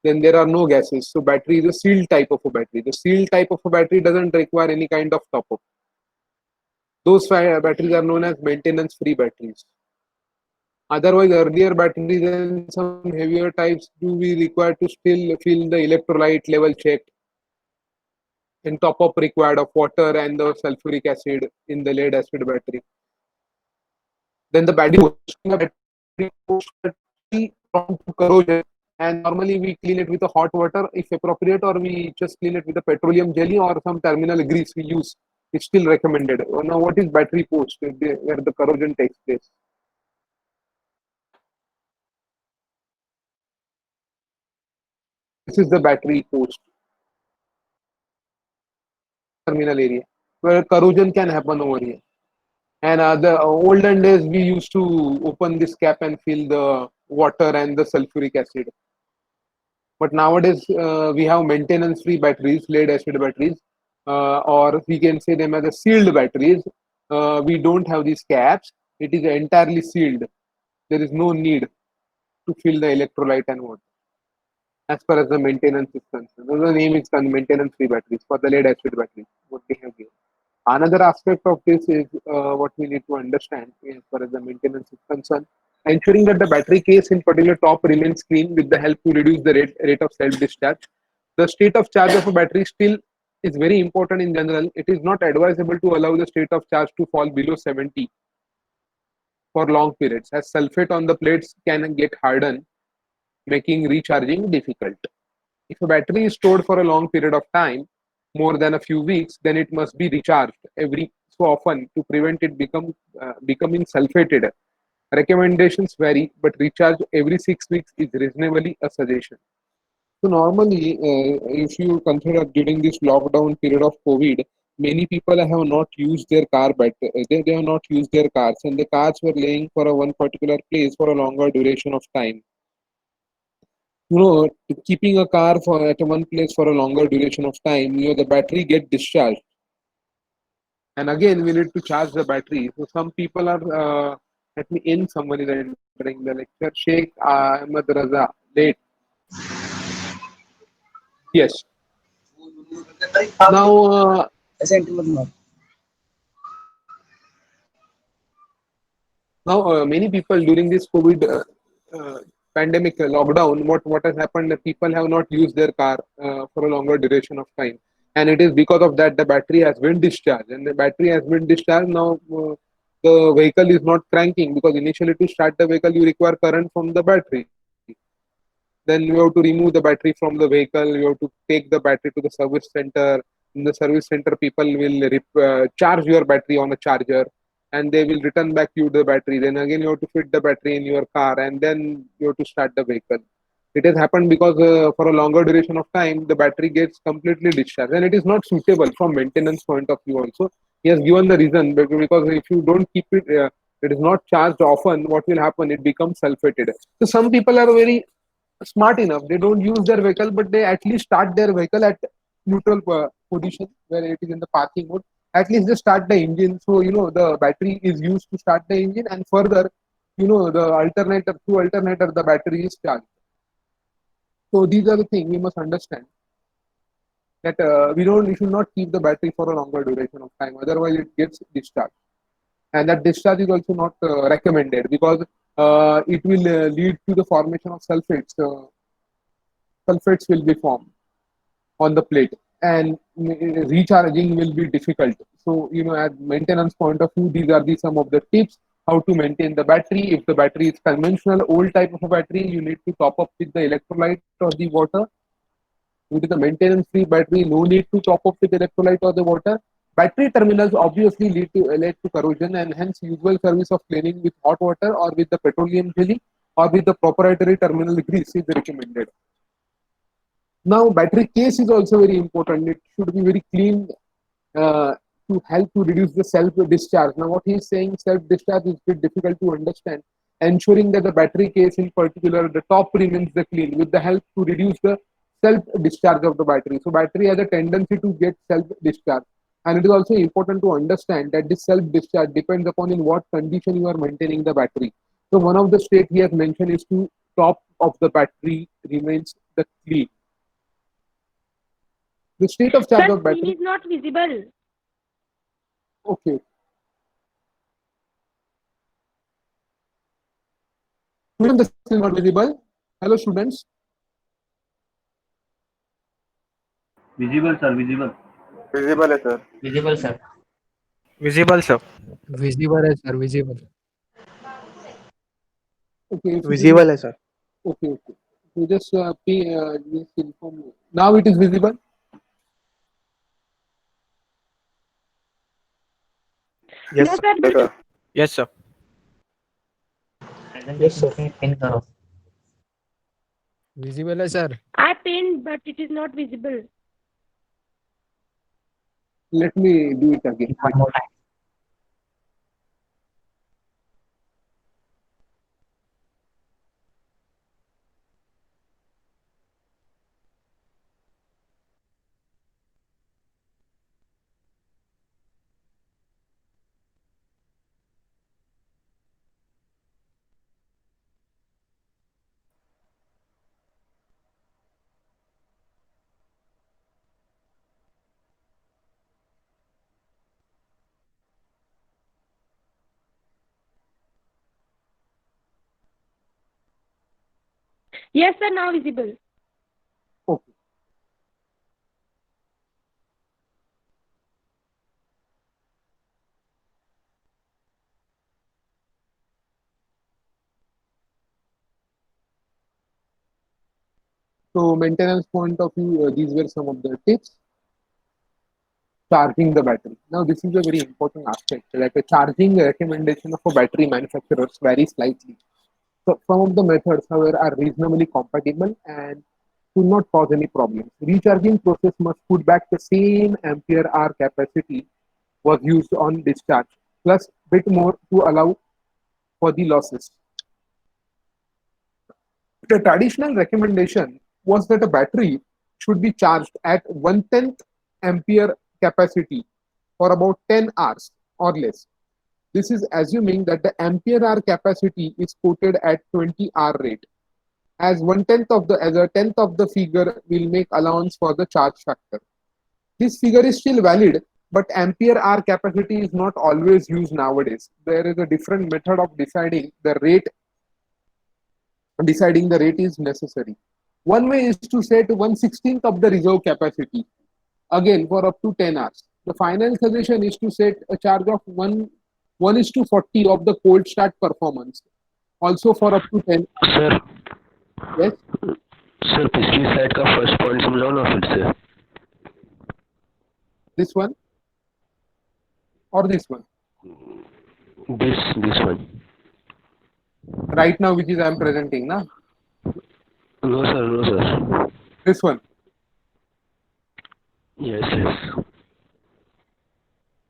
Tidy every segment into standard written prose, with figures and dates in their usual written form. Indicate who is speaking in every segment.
Speaker 1: then there are no gases. So battery is a sealed type of a battery. The sealed type of a battery doesn't require any kind of top up. Those batteries are known as maintenance free batteries. Otherwise, earlier batteries and some heavier types do we require to still fill the electrolyte level checked, and top up required of water and the sulfuric acid in the lead acid battery. Then the battery post battery prone to corrosion, and normally we clean it with a hot water if appropriate, or we just clean it with a petroleum jelly or some terminal grease we use. It's still recommended. Now, what is battery post where the corrosion takes place? This is the battery post terminal area where corrosion can happen over here. And the olden days, we used to open this cap and fill the water and the sulfuric acid. But nowadays, we have maintenance-free batteries, lead acid batteries, or we can say them as a sealed batteries. We don't have these caps. It is entirely sealed. There is no need to fill the electrolyte and water. As far as the maintenance is concerned, the name is maintenance-free batteries for the lead acid batteries. What we have here. Another aspect of this is what we need to understand as far as the maintenance is concerned, ensuring that the battery case in particular top remains clean with the help to reduce the rate of self-discharge. The state of charge of a battery still is very important in general. It is not advisable to allow the state of charge to fall below 70 for long periods, as sulfate on the plates can get hardened, making recharging difficult. If a battery is stored for a long period of time, more than a few weeks, then it must be recharged every so often to prevent it becoming sulfated. Recommendations vary, but recharge every 6 weeks is reasonably a suggestion. So normally, if you consider during this lockdown period of COVID, many people have not used their car, but they have not used their cars, and the cars were laying for a one particular place for a longer duration of time. Keeping a car for at one place for a longer duration of time, the battery get discharged, and again we need to charge the battery. So some people are let me in someone is entering the lecture. Sheikh Ahmed Raza, late. Yes. Now, many people during this COVID pandemic lockdown, what has happened? People have not used their car for a longer duration of time, and it is because of that the battery has been discharged, and the battery has been discharged. Now, the vehicle is not cranking because initially to start the vehicle you require current from the battery. Then you have to remove the battery from the vehicle. You have to take the battery to the service center. In the service center, people will charge your battery on a charger, and they will return back you the battery. Then again, you have to fit the battery in your car, and then you have to start the vehicle. It has happened because for a longer duration of time, the battery gets completely discharged, and it is not suitable from maintenance point of view. Also, he has given the reason because if you don't keep it, it is not charged often. What will happen? It becomes sulfated. So some people are very smart enough. They don't use their vehicle, but they at least start their vehicle at neutral position where it is in the parking mode. At least they start the engine. So the battery is used to start the engine, and further, the alternator through alternator the battery is charged. So these are the things we must understand that we should not keep the battery for a longer duration of time. Otherwise, it gets discharged, and that discharge is also not recommended because it will lead to the formation of sulfates. Sulfates will be formed on the plate, and recharging will be difficult. So at maintenance point of view, these are some of the tips how to maintain the battery. If the battery is conventional old type of a battery, you need to top up with the electrolyte or the water. Due to the maintenance free battery, no need to top up with electrolyte or the water. Battery terminals obviously lead to corrosion, and hence usual service of cleaning with hot water or with the petroleum jelly or with the proprietary terminal grease is recommended. Now, battery case is also very important. It should be very clean to help to reduce the self-discharge. Now, what he is saying, self-discharge is a bit difficult to understand. Ensuring that the battery case in particular, the top remains the clean with the help to reduce the self-discharge of the battery. So, battery has a tendency to get self-discharge. And it is also important to understand that this self-discharge depends upon in what condition you are maintaining the battery. So, one of the state he has mentioned is to top of the battery remains the clean. The state of charge
Speaker 2: Sir,
Speaker 1: of
Speaker 2: clean
Speaker 1: battery.
Speaker 2: is not visible.
Speaker 1: Okay. Student, the screen not visible. Hello, students.
Speaker 3: Visible, sir, visible.
Speaker 4: Visible है sir.
Speaker 5: Visible, sir.
Speaker 6: Visible, sir.
Speaker 7: Visible है sir visible
Speaker 1: Okay. If it is
Speaker 6: Visible है sir.
Speaker 1: okay. Okay. So just just inform me. Now it is visible.
Speaker 6: Yes,
Speaker 2: No,
Speaker 6: sir.
Speaker 2: sir.
Speaker 4: Yes, sir.
Speaker 6: Yes, sir.
Speaker 5: Presentation पे pin करो.
Speaker 7: Visible है sir
Speaker 2: I pinned, but it is not visible.
Speaker 1: Let me do it again.
Speaker 5: One more time.
Speaker 2: Yes, sir. Now visible.
Speaker 1: Okay. So maintenance point of view, these were some of the tips. Charging the battery. Now this is a very important aspect. Like a charging recommendation of a battery manufacturers vary slightly. So some of the methods, however, are reasonably compatible and do not cause any problems. Recharging process must put back the same ampere hour capacity was used on discharge, plus bit more to allow for the losses. The traditional recommendation was that a battery should be charged at 1/10 ampere capacity for about 10 hours or less. This is assuming that the ampere hour capacity is quoted at 20-hour rate. As a tenth of the figure will make allowance for the charge factor. This figure is still valid, but ampere hour capacity is not always used nowadays. There is a different method of deciding the rate is necessary. One way is to set 1/16th of the reserve capacity, again for up to 10 hours. The final suggestion is to set a charge of 1:40 of the cold start performance, also for up to 10.
Speaker 8: Sir
Speaker 1: Yes,
Speaker 8: sir पिछली slide का first point समझाओ ना फिर से.
Speaker 1: this one or this one.
Speaker 8: This one.
Speaker 1: Right now, which is I am presenting, na?
Speaker 8: No sir.
Speaker 1: This one.
Speaker 8: Yes.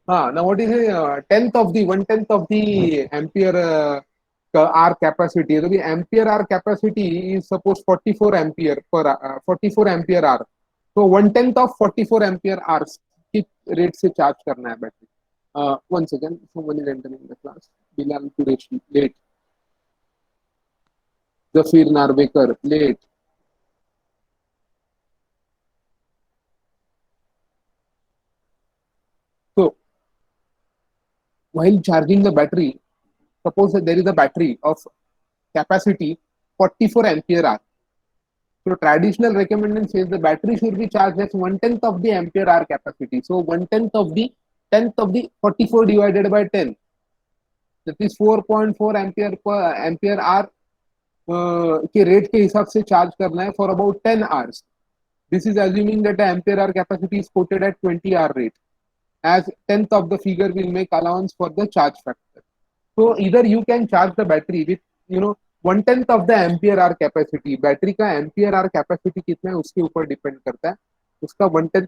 Speaker 1: Now what is a 1/10 of the ampere hour capacity? So the ampere hour capacity is suppose 44 ampere per 44 ampere hour. So 1/10 of 44 ampere hours किस rate से charge करना है battery. One second, someone is entering the class. Bilal Qureshi late. Zafir Narvekar late. So while charging the battery, suppose that there is a battery of capacity 44 ampere hour. So traditional recommendation says the battery should be charged as 1/10 of the ampere hour capacity. So 1/10 of the 10th of the 44 divided by 10. That is 4.4 ampere hour के rate के हिसाब से charge करना है for about 10 hours. This is assuming that the ampere hour capacity is quoted at 20-hour rate, as 10th of the figure will make allowance for the charge factor. So either you can charge the battery with 1/10 of the ampere hour capacity. Battery का ampere hour capacity कितना है उसके ऊपर depend करता है. उसका 1/10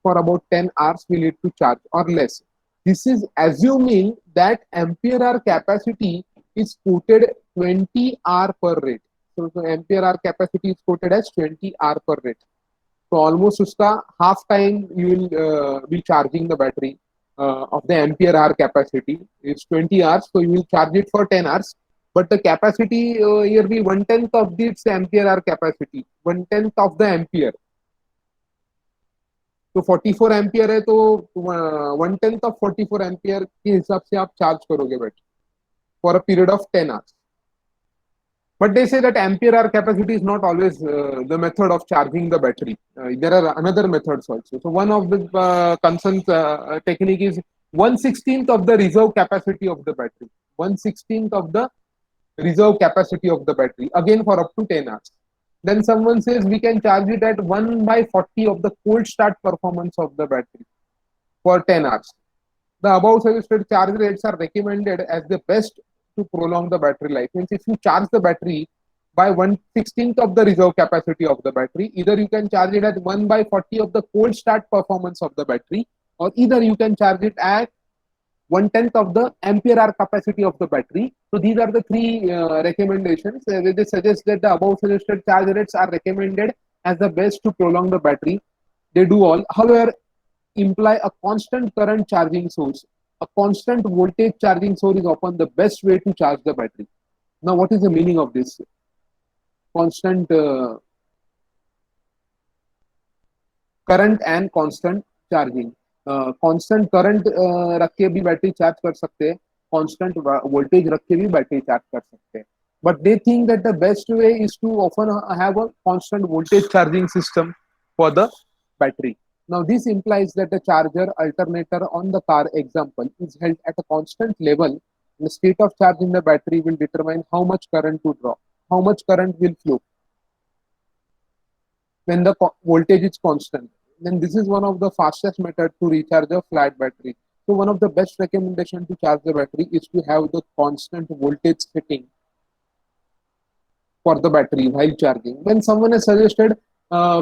Speaker 1: for about 10 hours we need to charge or less. This is assuming that ampere hour capacity is quoted 20-hour per rate. So ampere hour capacity is quoted as 20-hour per rate. So almost उसका half time you will be charging the battery of the ampere hour capacity is 20 hours. So you will charge it for 10 hours. but the capacity here be 1/10 of this ampere hour capacity, 1/10 of the ampere. तो 44 ampere है तो 1/10 of 44 ampere के हिसाब से आप charge करोगे battery for a period of 10 hours. But they say that ampere hour capacity is not always the method of charging the battery. There are another methods also. So one of the concerned technique is 1/16th of the reserve capacity of the battery. 1/16th of the reserve capacity of the battery, again for up to 10 hours. Then someone says we can charge it at 1/40 of the cold start performance of the battery for 10 hours. The above suggested charge rates are recommended as the best to prolong the battery life. Means if you charge the battery by 1/16th of the reserve capacity of the battery, either you can charge it at 1/40 of the cold start performance of the battery, or either you can charge it at 1/10 of the ampere hour capacity of the battery. So these are the three recommendations. They suggest that the above suggested charge rates are recommended as the best to prolong the battery. They do all. However, imply a constant current charging source. A constant voltage charging source is often the best way to charge the battery. Now, what is the meaning of this? Constant current and constant charging. Constant current रख के भी battery charge कर सकते हैं, constant voltage रख के भी battery charge कर सकते हैं. But they think that the best way is to often have a constant voltage charging system for the battery. Now, this implies that the charger alternator on the car example is held at a constant level. The state of charge in the battery will determine how much current to draw, how much current will flow when the voltage is constant. Then this is one of the fastest method to recharge a flat battery. So one of the best recommendation to charge the battery is to have the constant voltage setting for the battery while charging. When someone has suggested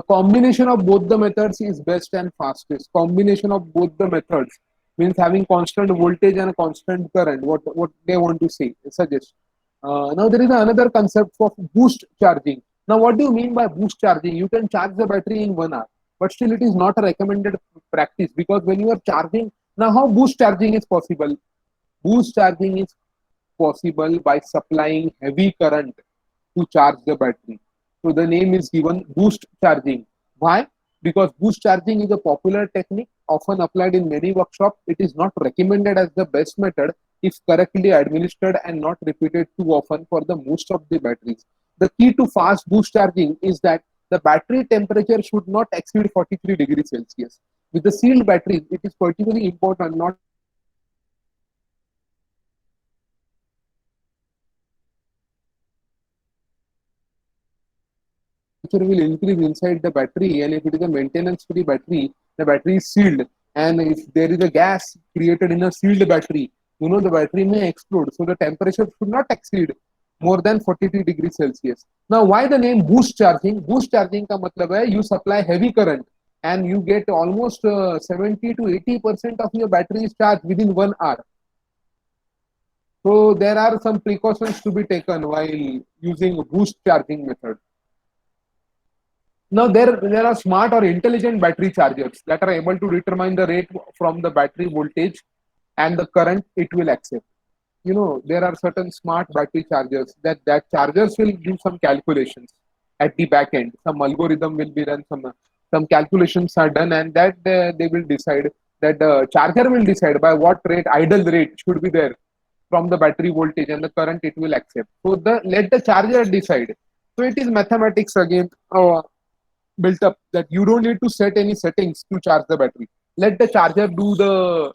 Speaker 1: combination of both the methods is best and fastest. Combination of both the methods means having constant voltage and a constant current. What they want to say suggest. Now there is another concept of boost charging. Now what do you mean by boost charging? You can charge the battery in 1 hour, but still it is not a recommended practice because when you are charging, now how boost charging is possible? Boost charging is possible by supplying heavy current to charge the battery. So the name is given boost charging. Why? Because boost charging is a popular technique often applied in many workshops. It is not recommended as the best method if correctly administered and not repeated too often for the most of the batteries. The key to fast boost charging is that the battery temperature should not exceed 43 degrees Celsius. With the sealed batteries, it is particularly important not will increase inside the battery, and if it is a maintenance free battery, the battery is sealed, and if there is a gas created in a sealed battery, the battery may explode. So the temperature should not exceed more than 43 degrees Celsius. Now why the name boost charging? Boost charging का मतलब है you supply heavy current and you get almost 70 to 80% of your battery is charged within 1 hour. So there are some precautions to be taken while using boost charging method. Now there are smart or intelligent battery chargers that are able to determine the rate from the battery voltage and the current it will accept. There are certain smart battery chargers that chargers will do some calculations at the back end. Some algorithm will be done, some calculations are done, and that they will decide that the charger will decide by what rate, idle rate should be there from the battery voltage and the current it will accept. So let the charger decide. So it is mathematics again. Built up that you don't need to set any settings to charge the battery. Let the charger do the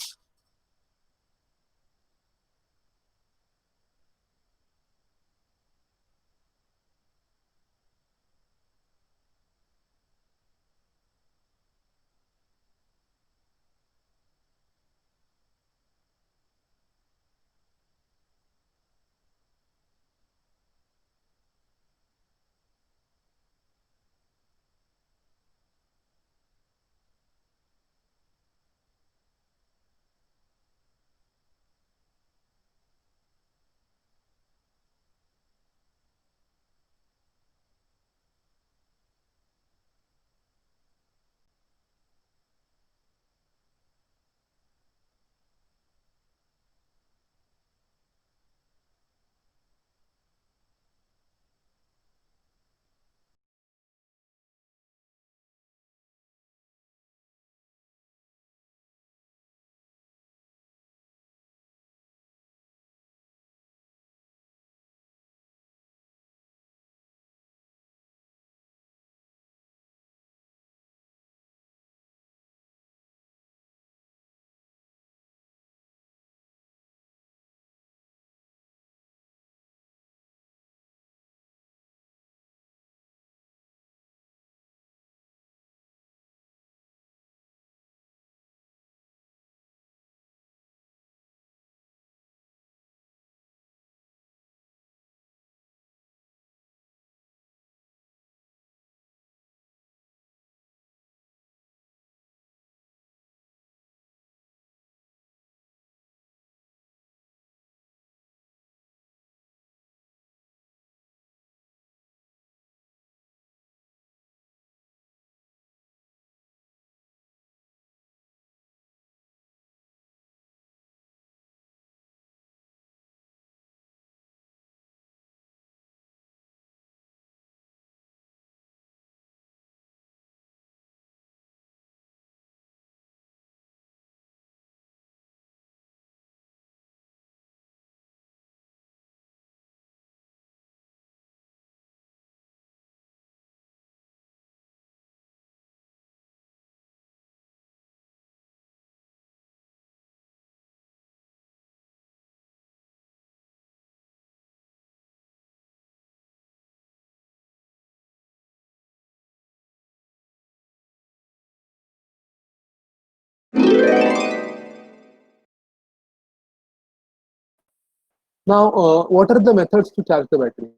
Speaker 1: Now, what are the methods to charge the battery?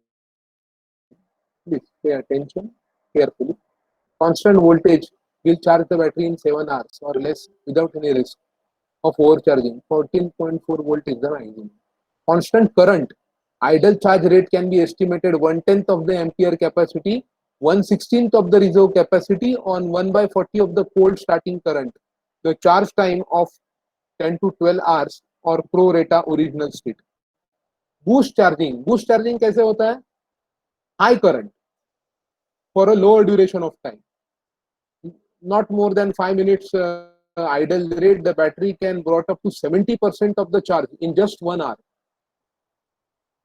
Speaker 1: Please pay attention carefully. Constant voltage will charge the battery in 7 hours or less without any risk of overcharging. 14.4 volt is the maximum. Constant current, idle charge rate can be estimated 1/10 of the ampere capacity, 1/16 of the reserve capacity on 1/40 of the cold starting current. The charge time of 10 to 12 hours or pro rata original state. Boost charging कैसे होता है? High current for a lower duration of time, not more than 5 minutes idle rate, the battery can brought up to 70% of the charge in just 1 hour.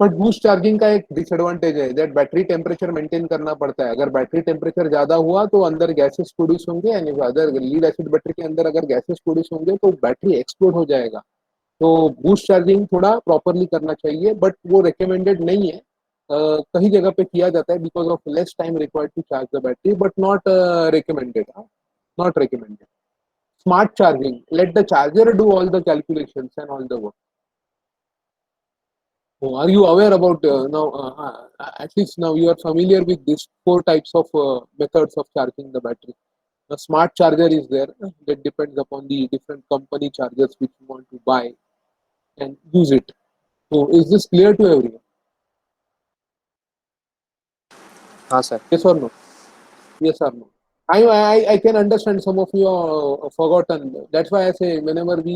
Speaker 1: But boost charging का एक disadvantage है that battery temperature maintain करना पड़ता है. अगर battery temperature ज्यादा हुआ तो अंदर गैसेस प्रोड्यूस होंगे, यानी अदर लीड एसिड बैटरी के अंदर अगर गैसेस प्रोड्यूस होंगे तो बैटरी एक्सप्लोड हो जाएगा. तो बूस्ट चार्जिंग थोड़ा प्रॉपरली करना चाहिए, बट वो रिकमेंडेड नहीं है. कहीं जगह पे किया जाता है because of less time required to charge the battery, but not recommended. Not recommended. Smart charging, let the charger do all the calculations and all the work. Oh, are you aware about now? At least now you are familiar with these 4 types of methods of charging the battery. The smart charger is there. That depends upon the different company chargers which you want to buy and use it. So, is this clear to everyone?
Speaker 6: हाँ sir.
Speaker 1: Yes or no? Yes or no? I can understand some of you are forgotten. That's why I say whenever we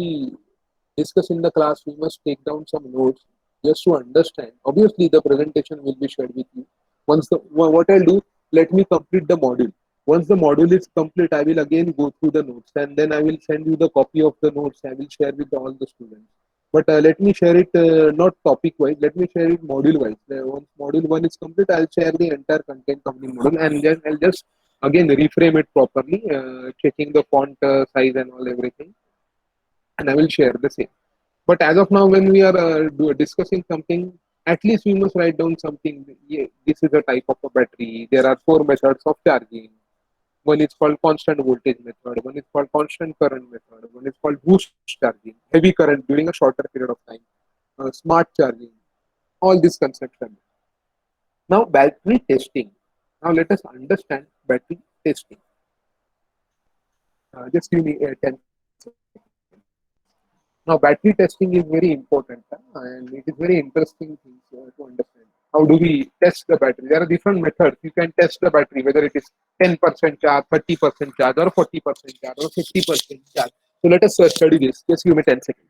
Speaker 1: discuss in the class, we must take down some notes just to understand. Obviously, the presentation will be shared with you. What I'll do, let me complete the module. Once the module is complete, I will again go through the notes and then I will send you the copy of the notes. I will share with all the students. But let me share it not topic wise. Let me share it module wise. Once module 1 is complete, I'll share the entire content of the module and then I'll just again reframe it properly, checking the font size and all everything, and I will share the same. But as of now, when we are discussing something, at least we must write down something. Yeah, this is a type of a battery. There are 4 methods of charging. One is called constant voltage method. One is called constant current method. One is called boost charging, heavy current during a shorter period of time. Smart charging. All these concepts are there. Now, battery testing. Now, let us understand battery testing. Just give me 10 seconds. Now, battery testing is very important and it is very interesting thing to understand. How do we test the battery? There are different methods. You can test the battery, whether it is 10% charge, 30% charge, or 40% charge, or 50% charge. So, let us study this. Just give me 10 seconds.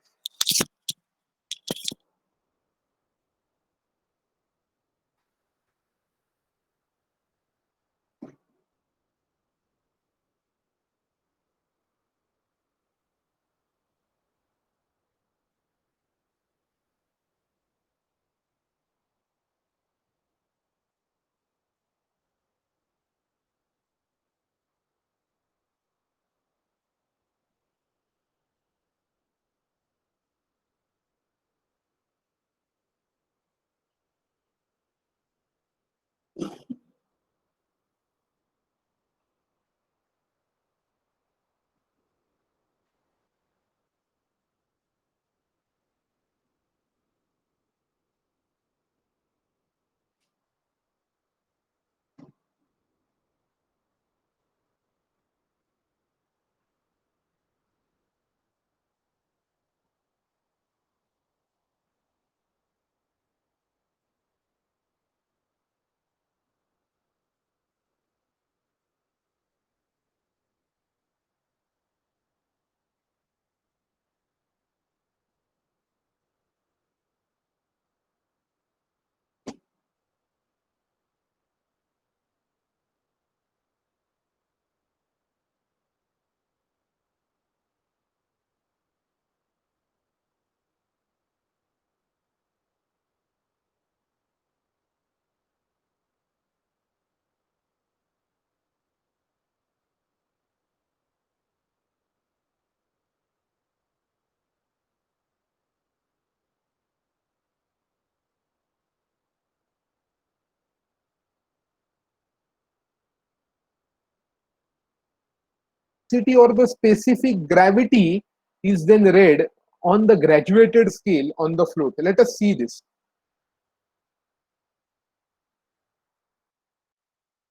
Speaker 1: Or the specific gravity is then read on the graduated scale on the float. Let us see this.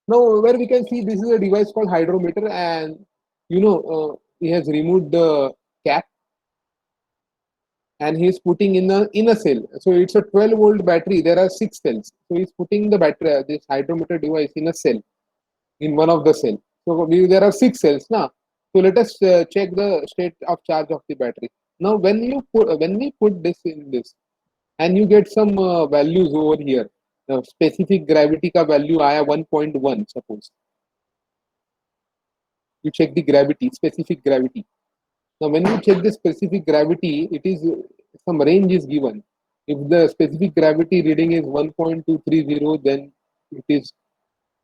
Speaker 1: Now, where we can see this is a device called hydrometer, and he has removed the cap and he is putting in a cell. So it's a 12-volt battery. There are 6 cells. So he's putting the battery, this hydrometer device, in a cell, in one of the cells. So there are 6 cells now. So let us check the state of charge of the battery. Now, when we put this in this, and you get some values over here. Specific gravity का value आया 1.1 suppose. You check the gravity, specific gravity. Now, when you check the specific gravity, it is some range is given. If the specific gravity reading is 1.230, then it is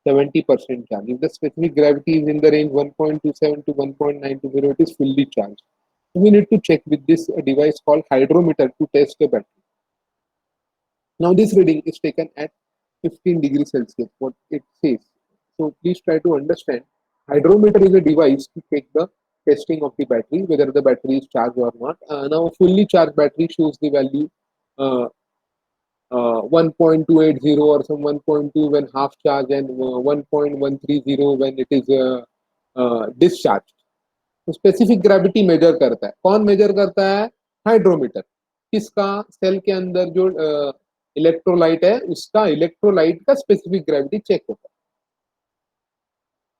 Speaker 1: 70% charge. If the specific gravity is in the range 1.27 to 1.920, it is fully charged. So we need to check with this device called hydrometer to test the battery. Now this reading is taken at 15 degrees Celsius, what it says. So please try to understand. Hydrometer is a device to check the testing of the battery, whether the battery is charged or not. Now a fully charged battery shows the value 1.280 or some 1.2 when half charged, and 1.130 when it is discharged. तो specific gravity measure करता है. कौन major करता है? Hydrometer. किसका? Cell के अंदर जो इलेक्ट्रोलाइट है उसका इलेक्ट्रोलाइट का स्पेसिफिक ग्रेविटी चेक होता है.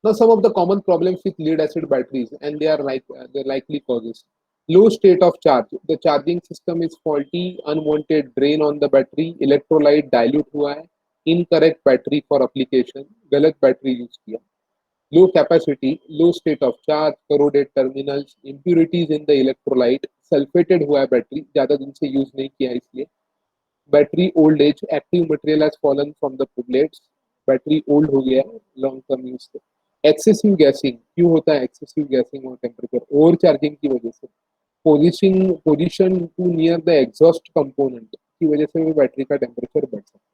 Speaker 1: Now some of the common problems with lead acid batteries, and they are the likely causes. Low state of charge. The charging system is faulty. Unwanted drain on the battery. Electrolyte dilute हुआ है. Incorrect battery for application. गलत battery use किया. Low capacity, low state of charge, corroded terminals, impurities in the electrolyte, sulfated हुआ है battery, ज़्यादा दिन से use नहीं किया इसलिए. Battery old age, active material has fallen from the plates, battery old हो गया है long term use से. Excessive gassing, क्यों होता है excessive gassing और temperature? Overcharging की वजह से. Position too near the exhaust component की वजह से भी battery का temperature बढ़ सकता है.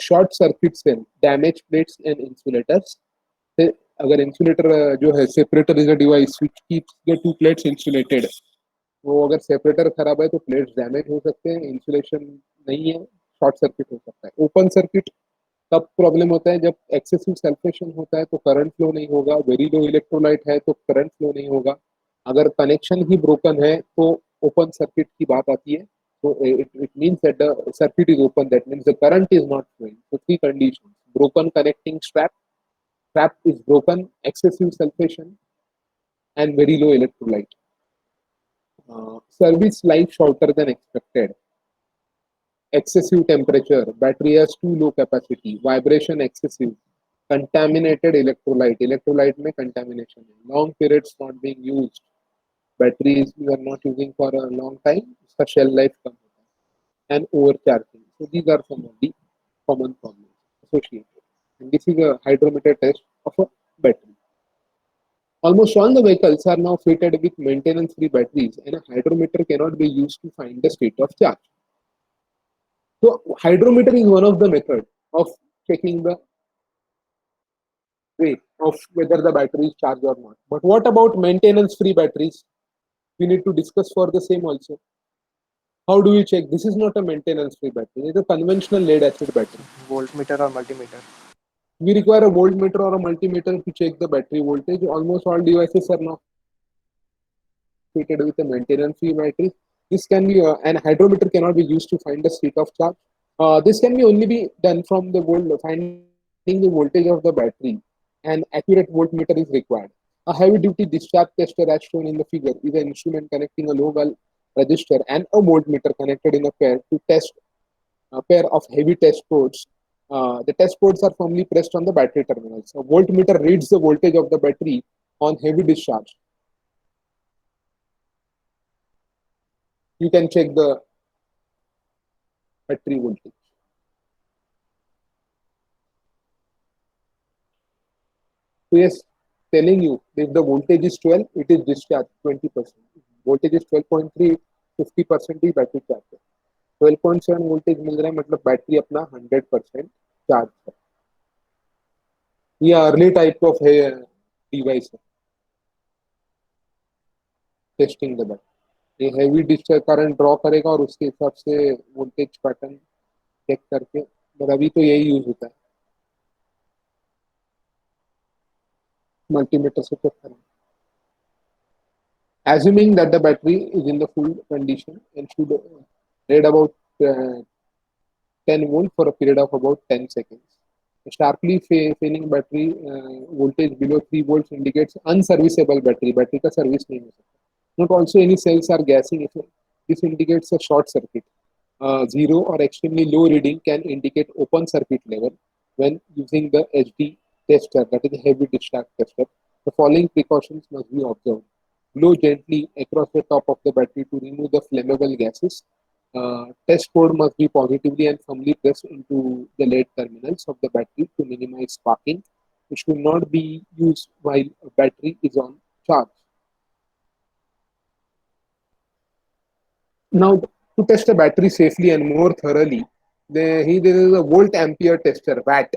Speaker 1: Short circuit cell, damaged plates and insulators. अगर इंसुलेटर जो है, separator is a device which keeps the two plates insulated. वो अगर सेपरेटर खराब है तो प्लेट्स डैमेज हो सकते हैं. इंसुलेशन नहीं है, शॉर्ट सर्किट हो सकता है. ओपन सर्किट तब प्रॉब्लम होता है जब एक्सेसिव सल्फेशन होता है तो करंट फ्लो नहीं होगा. वेरी लो इलेक्ट्रोलाइट है तो करंट फ्लो नहीं होगा. अगर कनेक्शन ही ब्रोकन है तो ओपन सर्किट की बात आती है. So it means that the circuit is open. That means the current is not flowing. So 3 conditions: broken connecting strap is broken, excessive sulfation, and very low electrolyte. Service life shorter than expected. Excessive temperature, battery has too low capacity, vibration excessive, contaminated electrolyte में contamination है. Long periods not being used, batteries you are not using for a long time, उसका shell life कम होता है. And overcharging. So these are some of the common problems associated. And this is a hydrometer test of a battery. Almost all the vehicles are now fitted with maintenance-free batteries, and a hydrometer cannot be used to find the state of charge. So hydrometer is one of the methods of checking the way of whether the battery is charged or not. But what about maintenance-free batteries? We need to discuss for the same also. How do we check? This is not a maintenance-free battery. It's a conventional lead-acid battery.
Speaker 6: voltmeter or multimeter.
Speaker 1: We require a voltmeter or a multimeter to check the battery voltage. Almost all devices are now fitted with a maintenance-free battery. This can be, an hydrometer cannot be used to find the state of charge. This can be only be done from the finding the voltage of the battery. An accurate voltmeter is required. A heavy-duty discharge tester, as shown in the figure, is an instrument connecting a low-value resistor and a voltmeter connected in a pair to test a pair of heavy test ports. The test ports are firmly pressed on the battery terminals. A voltmeter reads the voltage of the battery on heavy discharge. You can check the battery voltage. So yes, telling you if the voltage is 12, it is discharge 20%. Voltage is 12.3, 50% he battery charge है. 12.7 voltage मिल रहा है मतलब battery अपना 100% charge है. ये early type of है device है testing the battery. ये हैवी डिस्चार्ज करंट ड्रॉ करेगा और उसके हिसाब से वोल्टेज पैटर्न चेक करके. बट अभी तो यही यूज होता है. multimeter से check करें. Assuming that the battery is in the full condition and should read about 10 volt for a period of about 10 seconds. A sharply failing battery voltage below 3 volts indicates unserviceable battery. Battery का service नहीं हो सकता. Not also any cells are gassing. This indicates a short circuit. Zero or extremely low reading can indicate open circuit level when using the HD tester, that is a heavy discharge tester. The following precautions must be observed. Blow gently across the top of the battery to remove the flammable gases. Test code must be positively and firmly pressed into the lead terminals of the battery to minimize sparking. It should not be used while a battery is on charge. Now, to test a battery safely and more thoroughly, there is a volt ampere tester, VAT,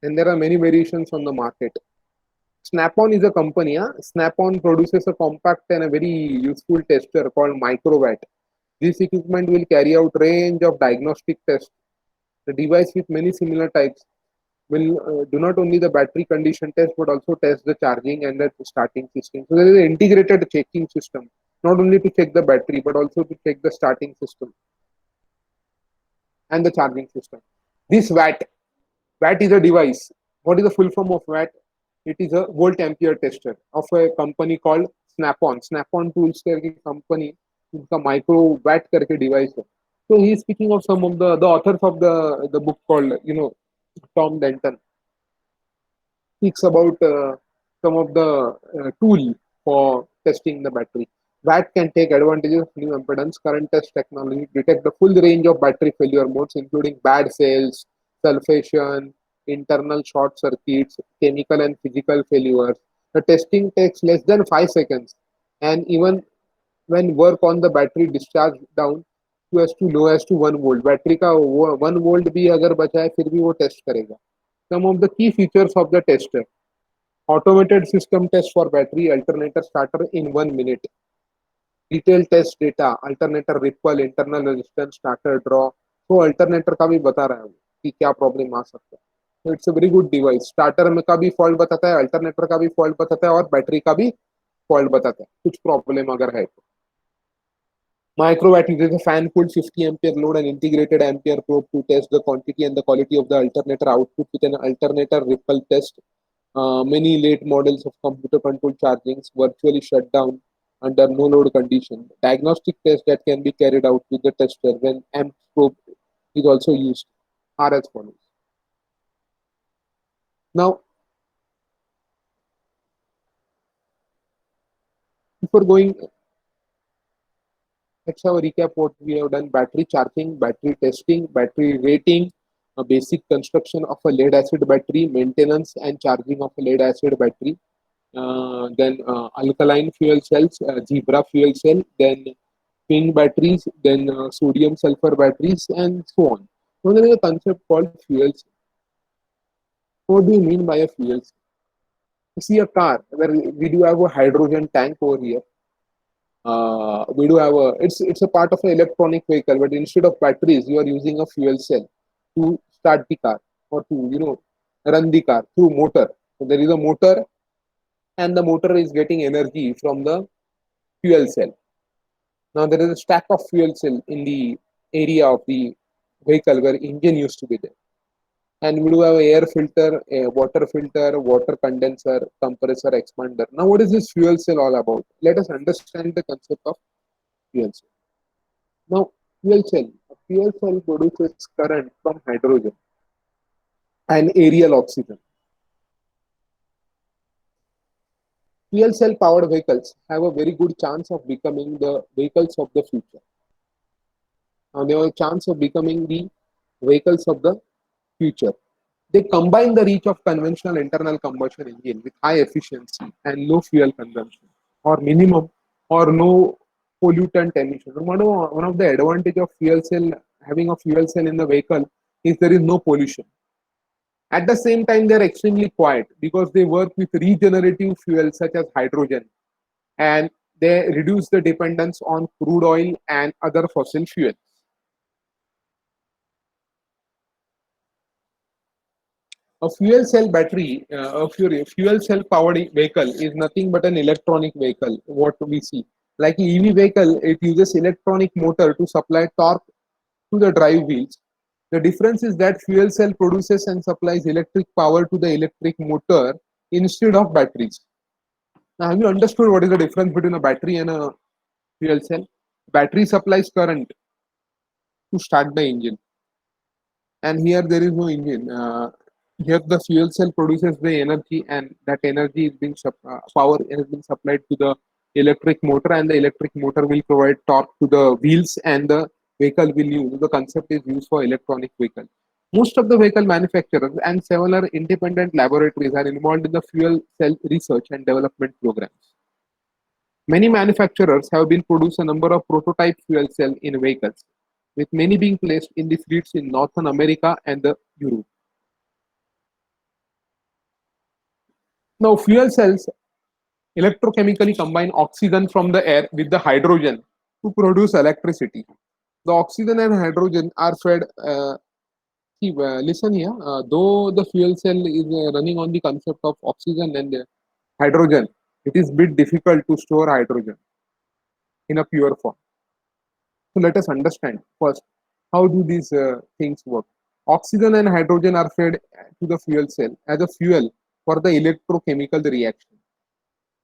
Speaker 1: and there are many variations on the market. Snap-on is a company. Snap-on produces a compact and a very useful tester called Microwatt. This equipment will carry out range of diagnostic tests. The device with many similar types will do not only the battery condition test but also test the charging and the starting system. So there is an integrated checking system, not only to check the battery but also to check the starting system and the charging system. This VAT is a device. What is the full form of VAT? It is a volt ampere tester of a company called Snap-on. Snap-on tools करके company उनका micro watt करके device है. So he is speaking of some of the authors of the book called Tom Denton speaks about some of the tool for testing the battery. VAT can take advantages of new impedance current test technology, detect the full range of battery failure modes, including bad cells, sulfation, internal short circuits, chemical and physical failures. The testing takes less than 5 seconds, and even when work on the battery discharge down to as to low as to 1 volt. Battery का 1 volt भी अगर बचा है फिर भी वो test करेगा. Some of the key features of the tester: automated system test for battery alternator starter in 1 minute. Detailed test data, alternator ripple, internal resistance, starter draw. तो अल्टरनेटर का भी बता रहा है वो कि क्या प्रॉब्लम आ सकता है. तो it's a very good device. Starter में का भी फॉल्ट बताता है, अल्टरनेटर का भी फॉल्ट बताता है और बैटरी का भी फॉल्ट बताता है कुछ प्रॉब्लम अगर है तो. Microwatt uses a fan-cooled 50 ampere load and integrated ampere probe to test the quantity and the quality of the alternator output with an alternator ripple test. Many late models of computer-controlled chargings virtually shut down under no load condition. Diagnostic tests that can be carried out with the tester when amp probe is also used are as follows. Now, before going, let's have a recap what we have done: battery charging, battery testing, battery rating, a basic construction of a lead acid battery, maintenance and charging of a lead acid battery, then alkaline fuel cells, Zebra fuel cell, then pin batteries, then sodium sulfur batteries, and so on. So there is a concept called fuel cell. What do you mean by a fuel cell? You see a car where we do have a hydrogen tank over here. We do have it's a part of an electronic vehicle, but instead of batteries, you are using a fuel cell to start the car or to run the car through motor. So there is a motor, and the motor is getting energy from the fuel cell. Now there is a stack of fuel cell in the area of the vehicle where engine used to be there. And we do have a air filter, a water condenser, compressor, expander. Now what is this fuel cell all about? Let us understand the concept of fuel cell. Now a fuel cell produces current from hydrogen and aerial oxygen. Fuel cell powered vehicles have a very good chance of becoming the vehicles of the future. Now they have a chance of becoming the vehicles of the future. They combine the reach of conventional internal combustion engine with high efficiency and low fuel consumption, or minimum or no pollutant emission. One of the advantage of having a fuel cell in the vehicle is there is no pollution. At the same time, they are extremely quiet because they work with regenerative fuels such as hydrogen, and they reduce the dependence on crude oil and other fossil fuels. A fuel cell battery, fuel cell powered vehicle is nothing but an electronic vehicle. What we see, like EV vehicle, it uses electronic motor to supply torque to the drive wheels. The difference is that fuel cell produces and supplies electric power to the electric motor instead of batteries. Now, have you understood what is the difference between a battery and a fuel cell? Battery supplies current to start the engine, and here there is no engine. Here the fuel cell produces the energy, and that energy is being power has been supplied to the electric motor, and the electric motor will provide torque to the wheels, and the vehicle will use. The concept is used for electronic vehicle. Most of the vehicle manufacturers and several independent laboratories are involved in the fuel cell research and development programs. Many manufacturers have been produced a number of prototype fuel cell in vehicles, with many being placed in the fleets in Northern America and the Europe. Now, fuel cells electrochemically combine oxygen from the air with the hydrogen to produce electricity. The oxygen and hydrogen are fed. Listen here. Though the fuel cell is running on the concept of oxygen and hydrogen, it is bit difficult to store hydrogen in a pure form. So let us understand first how do these things work. Oxygen and hydrogen are fed to the fuel cell as a fuel for the electrochemical reaction.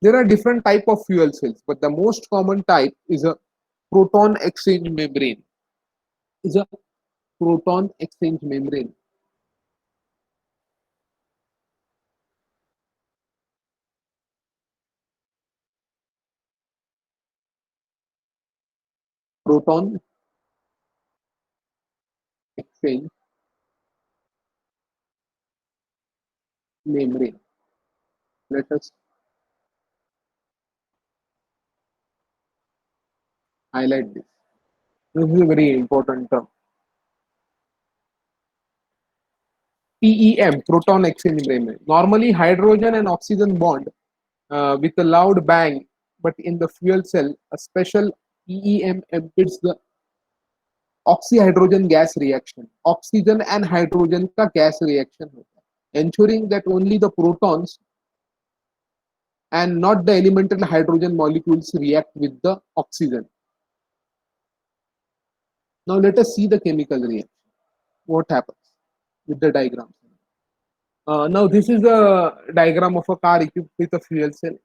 Speaker 1: There are different type of fuel cells, but the most common type is a proton exchange membrane. Is a proton exchange membrane. Proton exchange membrane. Let us highlight this. This is a very important term. PEM, proton exchange membrane. Normally, hydrogen and oxygen bond with a loud bang, but in the fuel cell, a special PEM impedes the oxyhydrogen gas reaction. Oxygen and hydrogen का gas reaction होता है, ensuring that only the protons and not the elemental hydrogen molecules react with the oxygen. Now let us see the chemical reaction. What happens with the diagram? Now this is a diagram of a car equipped with a fuel cell.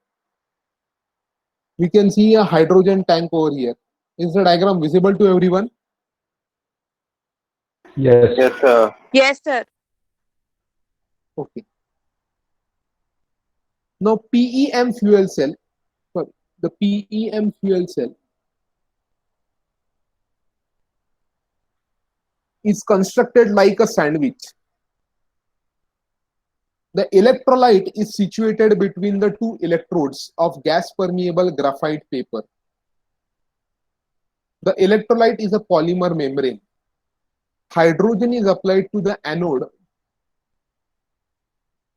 Speaker 1: We can see a hydrogen tank over here. Is the diagram visible to everyone?
Speaker 8: Yes.
Speaker 6: Yes, sir.
Speaker 4: Yes, sir.
Speaker 1: Okay. Now PEM fuel cell, sorry, the PEM fuel cell is constructed like a sandwich. The electrolyte is situated between the two electrodes of gas permeable graphite paper. The electrolyte is a polymer membrane. Hydrogen is applied to the anode,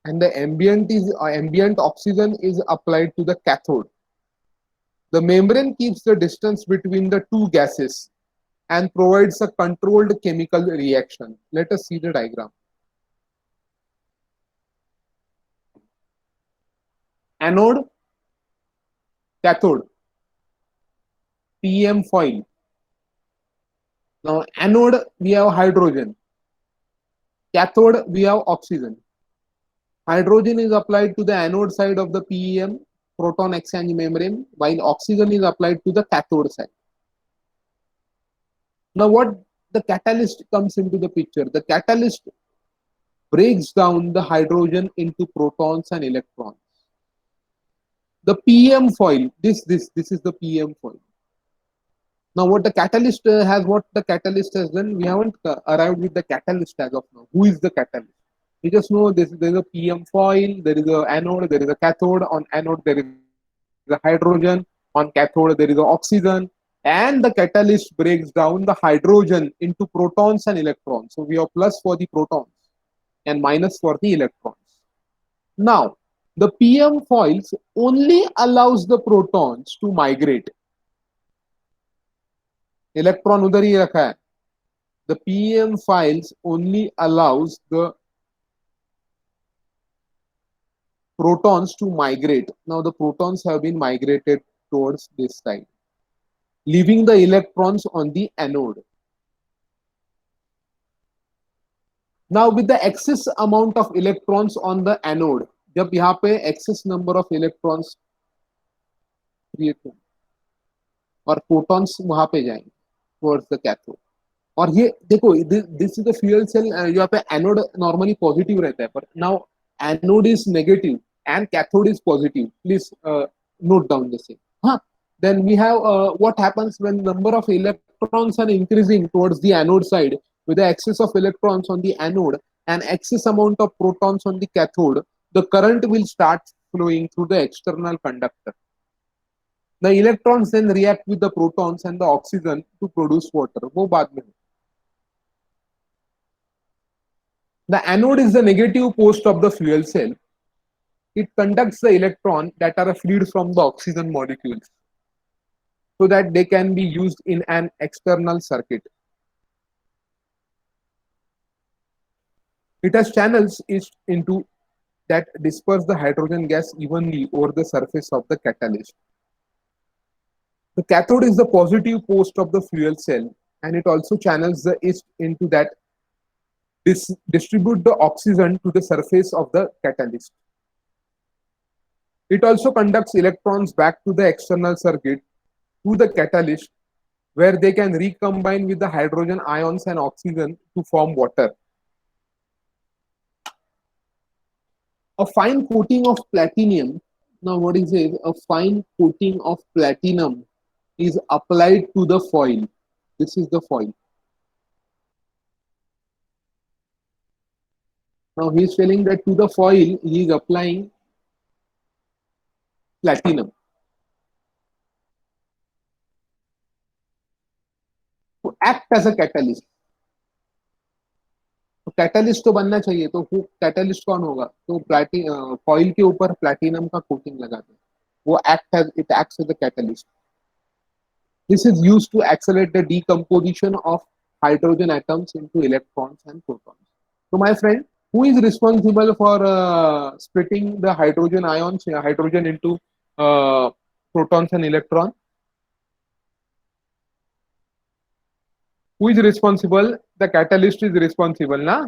Speaker 1: and the ambient oxygen is applied to the cathode. The membrane keeps the distance between the two gases and provides a controlled chemical reaction. Let us see the diagram. Anode, cathode, PEM foil. Now, anode, we have hydrogen. Cathode, we have oxygen. Hydrogen is applied to the anode side of the PEM, proton exchange membrane, while oxygen is applied to the cathode side. Now, what the catalyst comes into the picture? The catalyst breaks down the hydrogen into protons and electrons. The PEM foil, this is the PEM foil. Now, what the catalyst has done, we haven't arrived with the catalyst as of now. Who is the catalyst? We just know there is a PEM foil, there is an anode, there is a cathode. On anode, there is a hydrogen. On cathode, there is an oxygen. And the catalyst breaks down the hydrogen into protons and electrons. So, we have plus for the protons and minus for the electrons. Now, the PEM foils only allows the protons to migrate. Electron उधर ही रखा है. The PEM files only allows the protons to migrate. Now the protons have been migrated towards this side, leaving the electrons on the anode. Now with the excess amount of electrons on the anode, जब यहाँ पे excess number of electrons create होंगे और protons वहां पे जाएंगे towards the cathode. और ये देखो, this is the fuel cell, यहाँ पे anode normally positive रहता है, पर now anode is negative and cathode is positive. Please note down the same. हाँ, then we have what happens when number of electrons are increasing towards the anode side with the excess of electrons on the anode and excess amount of protons on the cathode, the current will start flowing through the external conductor. The electrons then react with the protons and the oxygen to produce water. वो बाद में. The anode is the negative post of the fuel cell. It conducts the electron that are freed from the oxygen molecules so that they can be used in an external circuit. It has channels into that disperse the hydrogen gas evenly over the surface of the catalyst. The cathode is the positive post of the fuel cell, and it also channels the east into that distribute the oxygen to the surface of the catalyst. It also conducts electrons back to the external circuit through the catalyst, where they can recombine with the hydrogen ions and oxygen to form water. A fine coating of platinum, now what is it? A fine coating of platinum is applied to the foil. This is the foil. Now he is telling that to the foil he is applying platinum to act as a catalyst. तो catalyst तो बनना चाहिए, तो वो catalyst कौन होगा? तो foil के ऊपर प्लैटिनम का कोटिंग लगा दे, वो it acts as a catalyst. This is used to accelerate the decomposition of hydrogen atoms into electrons and protons. So my friend, who is responsible for splitting the hydrogen ions, hydrogen into protons and electrons? Who is responsible? The catalyst is responsible, na?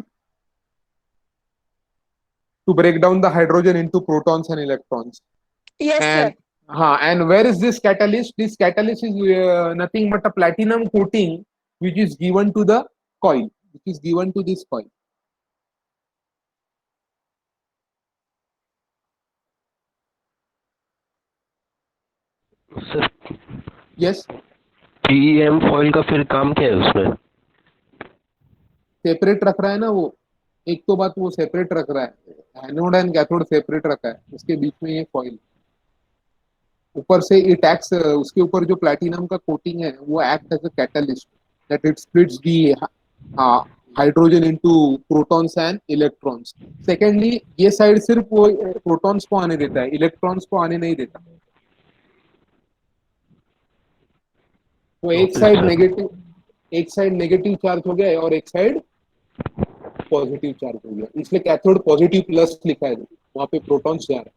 Speaker 1: To break down the hydrogen into protons and electrons.
Speaker 4: Yes,
Speaker 1: And,
Speaker 4: sir.
Speaker 1: and where is this catalyst? This catalyst is nothing but a platinum coating which is given to the coil, which is given to this coil.
Speaker 8: Sir
Speaker 1: Yes,
Speaker 8: PEM foil का फिर काम क्या है उसमें?
Speaker 1: Separate रख रहा है ना वो, एक तो बात वो सेपरेट रख रहा है, एनोड एंड कैथोड सेपरेट रखा है, उसके बीच में ये कॉइल, ऊपर से इट एक्ट्स, उसके ऊपर जो प्लैटिनम का कोटिंग है वो act as a catalyst that it splits the hydrogen into protons and electrons. Secondly ये साइड सिर्फ वो प्रोटॉन्स को आने देता है, इलेक्ट्रॉन्स को आने नहीं देता. तो एक साइड नेगेटिव चार्ज हो गया और एक साइड पॉजिटिव चार्ज हो गया, इसलिए कैथोड पॉजिटिव प्लस लिखा है, वहां पे प्रोटॉन्स जा रहा है.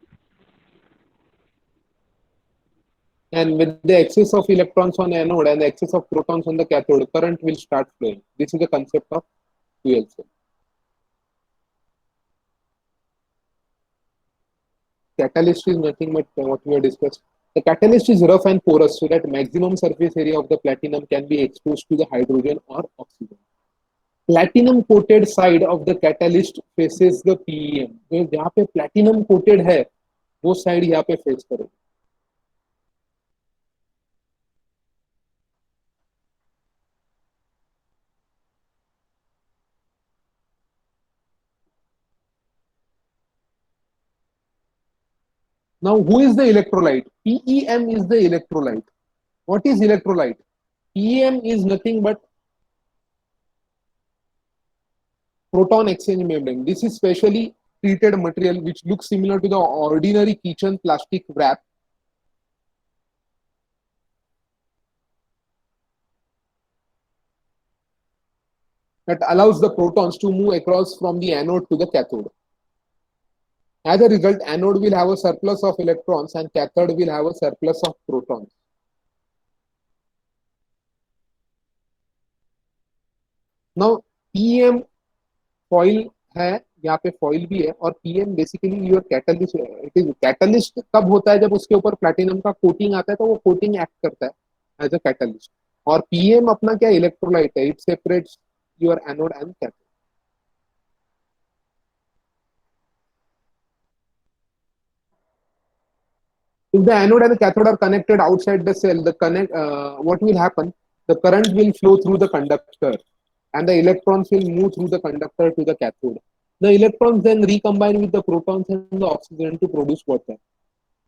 Speaker 1: And with the excess of electrons on anode and the excess of protons on the cathode, current will start flowing. This is the concept of fuel cell. Catalyst is nothing but what we have discussed. The catalyst is rough and porous so that maximum surface area of the platinum can be exposed to the hydrogen or oxygen. Platinum coated side of the catalyst faces the PEM. तो जहाँ पे platinum coated है वो side यहाँ पे face करेगा. Now, who is the electrolyte? PEM is the electrolyte. What is electrolyte? PEM is nothing but proton exchange membrane. This is specially treated material which looks similar to the ordinary kitchen plastic wrap. That allows the protons to move across from the anode to the cathode. As a result, anode will have a surplus of electrons and cathode will have a surplus of protons. Now PM foil है, यहाँ पे foil भी है, और PM basically your catalyst. It is catalyst कब होता है जब उसके ऊपर प्लैटिनम का कोटिंग आता है, तो वो कोटिंग एक्ट करता है एज अ कैटलिस्ट. और PM अपना क्या इलेक्ट्रोलाइट है, it separates your anode and cathode. If the anode and the cathode are connected outside the cell, what will happen? The current will flow through the conductor, and the electrons will move through the conductor to the cathode. The electrons then recombine with the protons and the oxygen to produce water.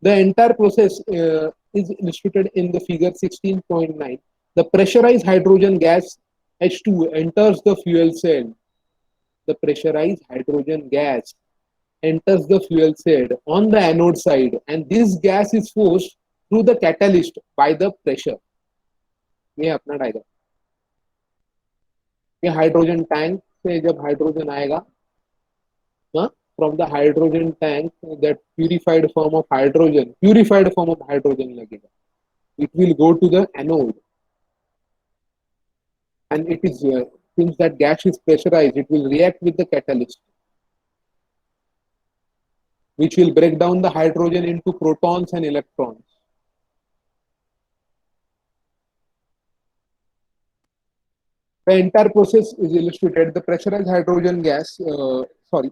Speaker 1: The entire process is illustrated in the figure 16.9. The pressurized hydrogen gas H2 enters the fuel cell. The pressurized hydrogen gas enters the fuel cell on the anode side, and this gas is forced through the catalyst by the pressure. ये अपना diagram. ये hydrogen tank से जब hydrogen आएगा, from the hydrogen tank, that purified form of hydrogen लगेगा. It will go to the anode, and it is since that gas is pressurized, it will react with the catalyst, which will break down the hydrogen into protons and electrons. The entire process is illustrated. The pressurized hydrogen gas, while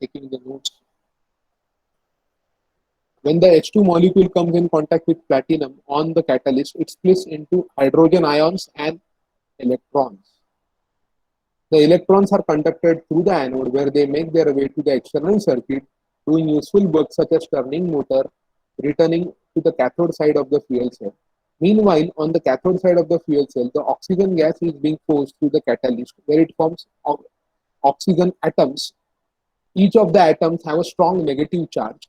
Speaker 1: taking the notes, when the H2 molecule comes in contact with platinum on the catalyst, it splits into hydrogen ions and electrons. The electrons are conducted through the anode, where they make their way to the external circuit, doing useful work such as turning motor, returning to the cathode side of the fuel cell. Meanwhile, on the cathode side of the fuel cell, the oxygen gas is being forced through the catalyst, where it forms oxygen atoms. Each of the atoms have a strong negative charge.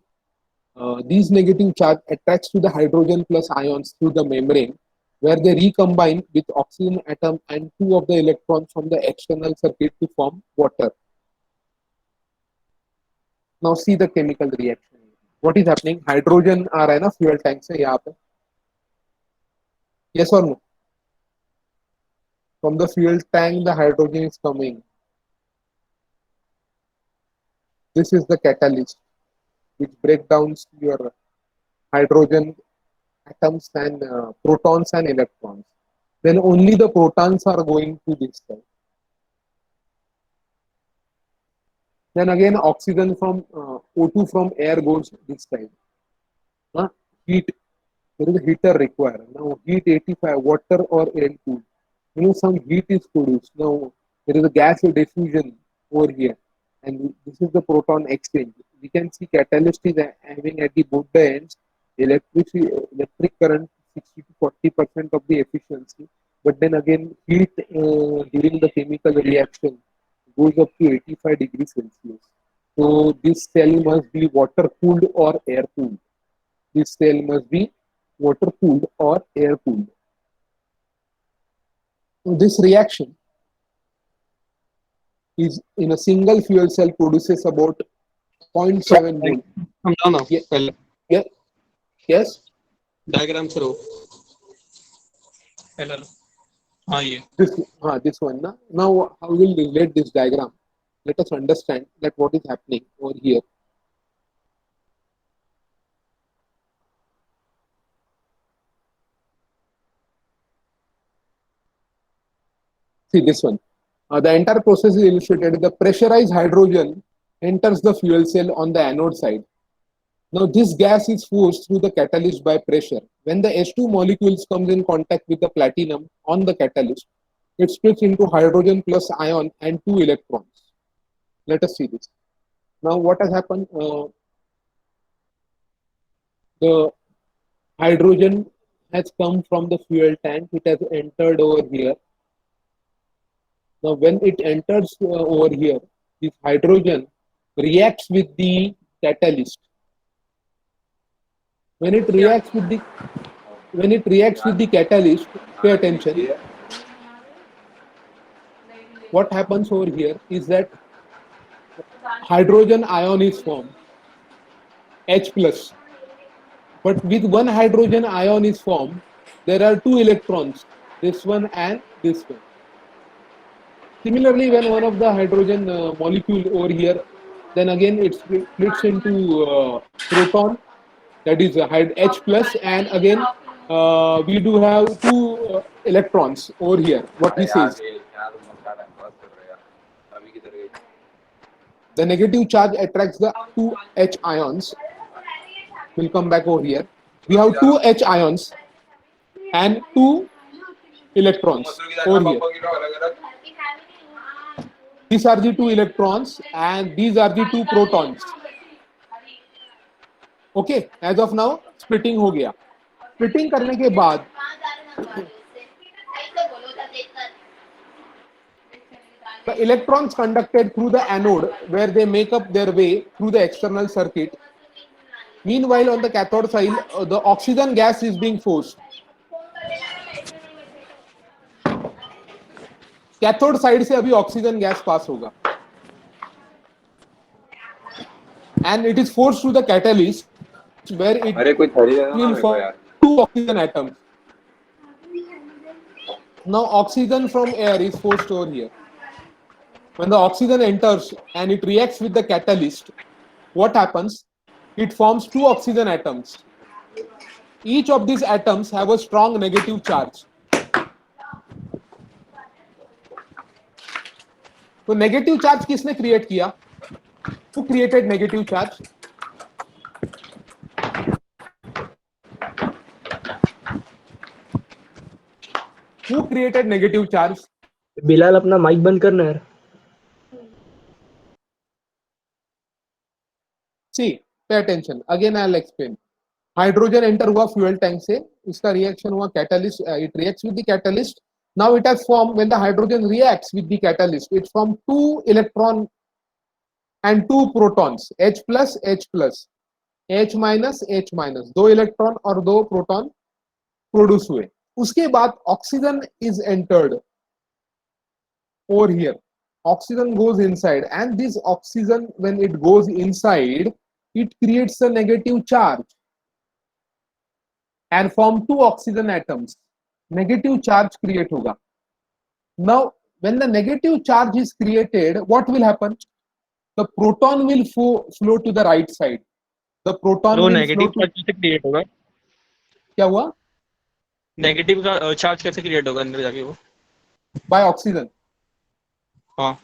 Speaker 1: These negative charge attracts to the hydrogen plus ions through the membrane, where they recombine with oxygen atom and two of the electrons from the external circuit to form water. Now see the chemical reaction. What is happening? Hydrogen आ रहा है ना fuel tank से यहाँ पे. Yes or no? From the fuel tank, the hydrogen is coming. This is the catalyst, which breaks down your hydrogen atoms and protons and electrons. Then only the protons are going to this side. Then again, oxygen from O2 from air goes this side. Heat, there is a heater required. Now heat 85, water or air cooled. Some heat is produced. Now there is a gas diffusion over here, and this is the proton exchange. We can see catalyst is having at the both the ends electric current 60 to 40% of the efficiency, but then again heat during the chemical reaction goes up to 85 degrees Celsius. So this cell must be water cooled or air cooled. This cell must be water cooled or air cooled. This reaction is in a single fuel cell produces about 0.7 volt.
Speaker 4: समझाओ ना
Speaker 1: Yeah.
Speaker 4: पहले
Speaker 1: Yeah. Yes.
Speaker 4: Diagram करो पहले. हाँ ये
Speaker 1: This one. Now how will relate this diagram? Let us understand that what is happening over here. See this one. The entire process is illustrated. The pressurized hydrogen enters the fuel cell on the anode side. Now this gas is forced through the catalyst by pressure. When the H2 molecules comes in contact with the platinum on the catalyst, it splits into hydrogen plus ion and two electrons. Let us see this. Now what has happened? The hydrogen has come from the fuel tank. It has entered over here. Now when it enters over here, this hydrogen reacts with the catalyst. When it reacts with the catalyst, pay attention. What happens over here is that hydrogen ion is formed, H plus. But with one hydrogen ion is formed, there are two electrons, this one and this one. Similarly, when one of the hydrogen molecule over here, then again it splits into proton, that is H plus, and again we do have two electrons over here. What he says, the negative charge attracts the two H ions. We'll come back over here. We have two H ions and two electrons over here. These are the two electrons and these are the two protons. Okay, as of now splitting हो गया. Splitting करने के बाद the electrons conducted through the anode where they make up their way through the external circuit. Meanwhile, on the cathode side, the oxygen gas is being forced. Cathode side से अभी oxygen gas pass होगा. And it is forced through the catalyst where it will form two oxygen atoms. Now oxygen from air is forced over here. When the oxygen enters and it reacts with the catalyst, what happens? It forms two oxygen atoms. Each of these atoms have a strong negative charge. तो negative charge किसने create किया? Who created negative charge? Who created negative charge?
Speaker 5: Bilal अपना mic बंद करना यार.
Speaker 1: See, pay attention. Again, I'll explain. Hydrogen enter हुआ fuel tank से, इसका reaction हुआ catalyst. It reacts with the catalyst. Now it has formed, when the hydrogen reacts with the catalyst, it forms two electron and two protons, H plus, H plus, H minus, H minus. दो electron और दो proton produce हुए. उसके बाद oxygen is entered over here. Oxygen goes inside, and this oxygen, when it goes inside, it creates a negative charge and form two oxygen atoms. Negative charge create होगा. Now, when the negative charge is created, what will happen? The proton will flow to the right side. The proton will
Speaker 4: negative
Speaker 1: flow to,
Speaker 4: charge कैसे create होगा?
Speaker 1: क्या हुआ?
Speaker 4: Negative का charge कैसे create होगा अंदर जाके वो?
Speaker 1: By oxygen.
Speaker 4: हाँ.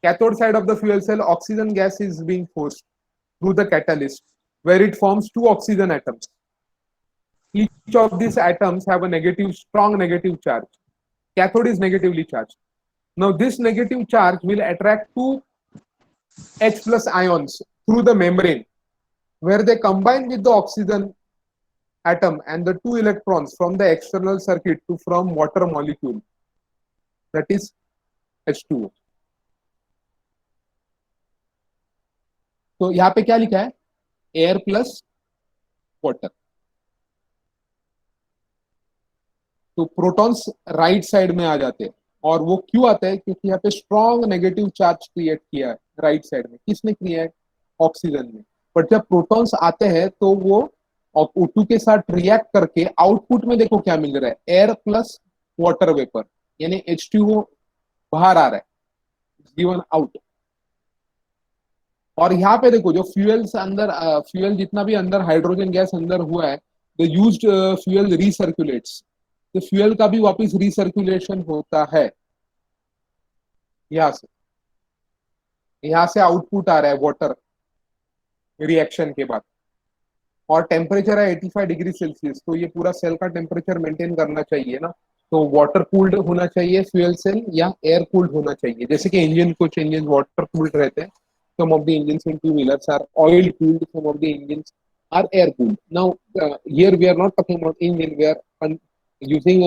Speaker 1: Cathode side of the fuel cell, oxygen gas is being forced through the catalyst, where it forms two oxygen atoms. Each of these atoms have a negative, strong negative charge. Cathode is negatively charged. Now this negative charge will attract two H plus ions through the membrane, where they combine with the oxygen atom and the two electrons from the external circuit to form water molecule, that is H2O. तो यहाँ पे क्या लिखा है? Air plus water. तो protons right side में आ जाते हैं. और वो क्यों आता है? क्योंकि यहाँ पे स्ट्रॉन्ग नेगेटिव चार्ज क्रिएट किया है राइट साइड में. किसने किया है? ऑक्सीजन ने. बट जब प्रोटॉन्स आते हैं तो वो O2 के साथ रिएक्ट करके आउटपुट में देखो क्या मिल रहा है? एयर प्लस वाटर वेपर, यानी H2O बाहर आ रहा है, गिवन आउट. और यहाँ पे देखो जो फ्यूएल्स अंदर, फ्यूएल जितना भी अंदर हाइड्रोजन गैस अंदर हुआ है, द यूज्ड फ्यूएल रिसर्कुलेट्स. तो फ्यूएल का भी वापस रिसर्कुलेशन होता है. यहाँ से आउटपुट आ रहा है वाटर रिएक्शन के बाद. और टेम्परेचर है 85 डिग्री सेल्सियस. तो ये पूरा सेल का टेम्परेचर मेंटेन करना चाहिए ना. तो वाटर कूल्ड होना चाहिए फ्यूएल सेल या एयर कूल्ड होना चाहिए. जैसे कि इंजन, कुछ इंजन वाटर कूल्ड रहते हैं. Some of the engines in two-wheelers are oil cooled. Some of the engines are air cooled. Now, here we are not talking about engine. We are using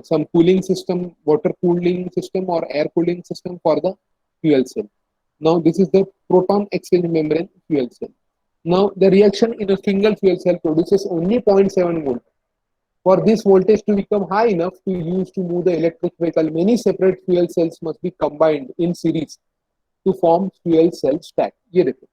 Speaker 1: some cooling system, water cooling system or air cooling system for the fuel cell. Now, this is the proton exchange membrane fuel cell. Now, the reaction in a single fuel cell produces only 0.7 volt. For this voltage to become high enough to use to move the electric vehicle, many separate fuel cells must be combined in series to form fuel cell stack. ये देखो,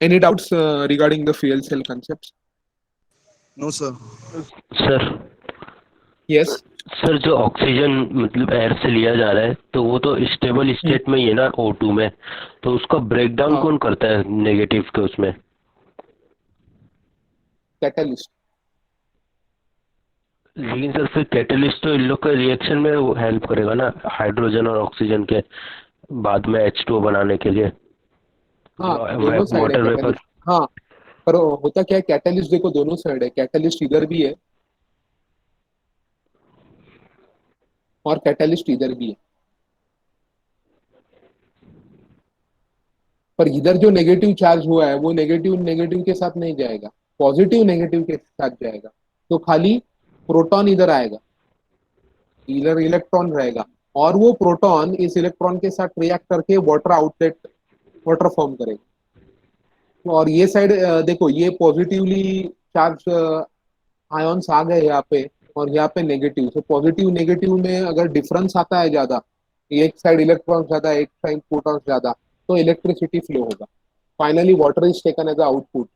Speaker 1: any doubts regarding the fuel cell concepts?
Speaker 9: No, sir.
Speaker 8: Sir
Speaker 1: Yes.
Speaker 8: Sir जो oxygen मतलब air से लिया जा रहा है तो वो तो स्टेबल स्टेट में ही है ना O2 में, तो उसका ब्रेकडाउन
Speaker 1: हाँ।
Speaker 8: कौन करता है नेगेटिव के उसमें?
Speaker 1: Catalyst.
Speaker 8: लेकिन सर फिर कैटलिस्ट तो इन लोग के रिएक्शन में हेल्प करेगा ना, हाइड्रोजन और ऑक्सीजन के बाद में H2O बनाने के लिए।
Speaker 1: हाँ, दोनों साइड है
Speaker 8: वाटर वेपर।
Speaker 1: कैटलिस्ट। हाँ, पर होता क्या है, कैटलिस्ट देखो दोनों साइड है, कैटलिस्ट इधर भी है और कैटलिस्ट इधर भी है। पर इधर जो नेगेटिव चार्ज हुआ है वो नेगेटिव नेगेटिव के साथ नहीं जाएगा, पॉजिटिव नेगेटिव के साथ जाएगा। तो खाली प्रोटॉन इधर आएगा, इधर इलेक्ट्रॉन रहेगा, और वो प्रोटॉन इस इलेक्ट्रॉन के साथ रिएक्ट करके वाटर आउटलेट, वाटर फॉर्म करेगा। और ये साइड देखो, ये पॉजिटिवली चार्ज आयॉन्स आ गए यहाँ पे, और यहाँ पे नेगेटिव। तो पॉजिटिव नेगेटिव में अगर डिफरेंस आता है ज्यादा, एक साइड इलेक्ट्रॉन ज्यादा, एक साइड प्रोटॉन ज्यादा, तो इलेक्ट्रिसिटी फ्लो होगा। Finally water is taken as output.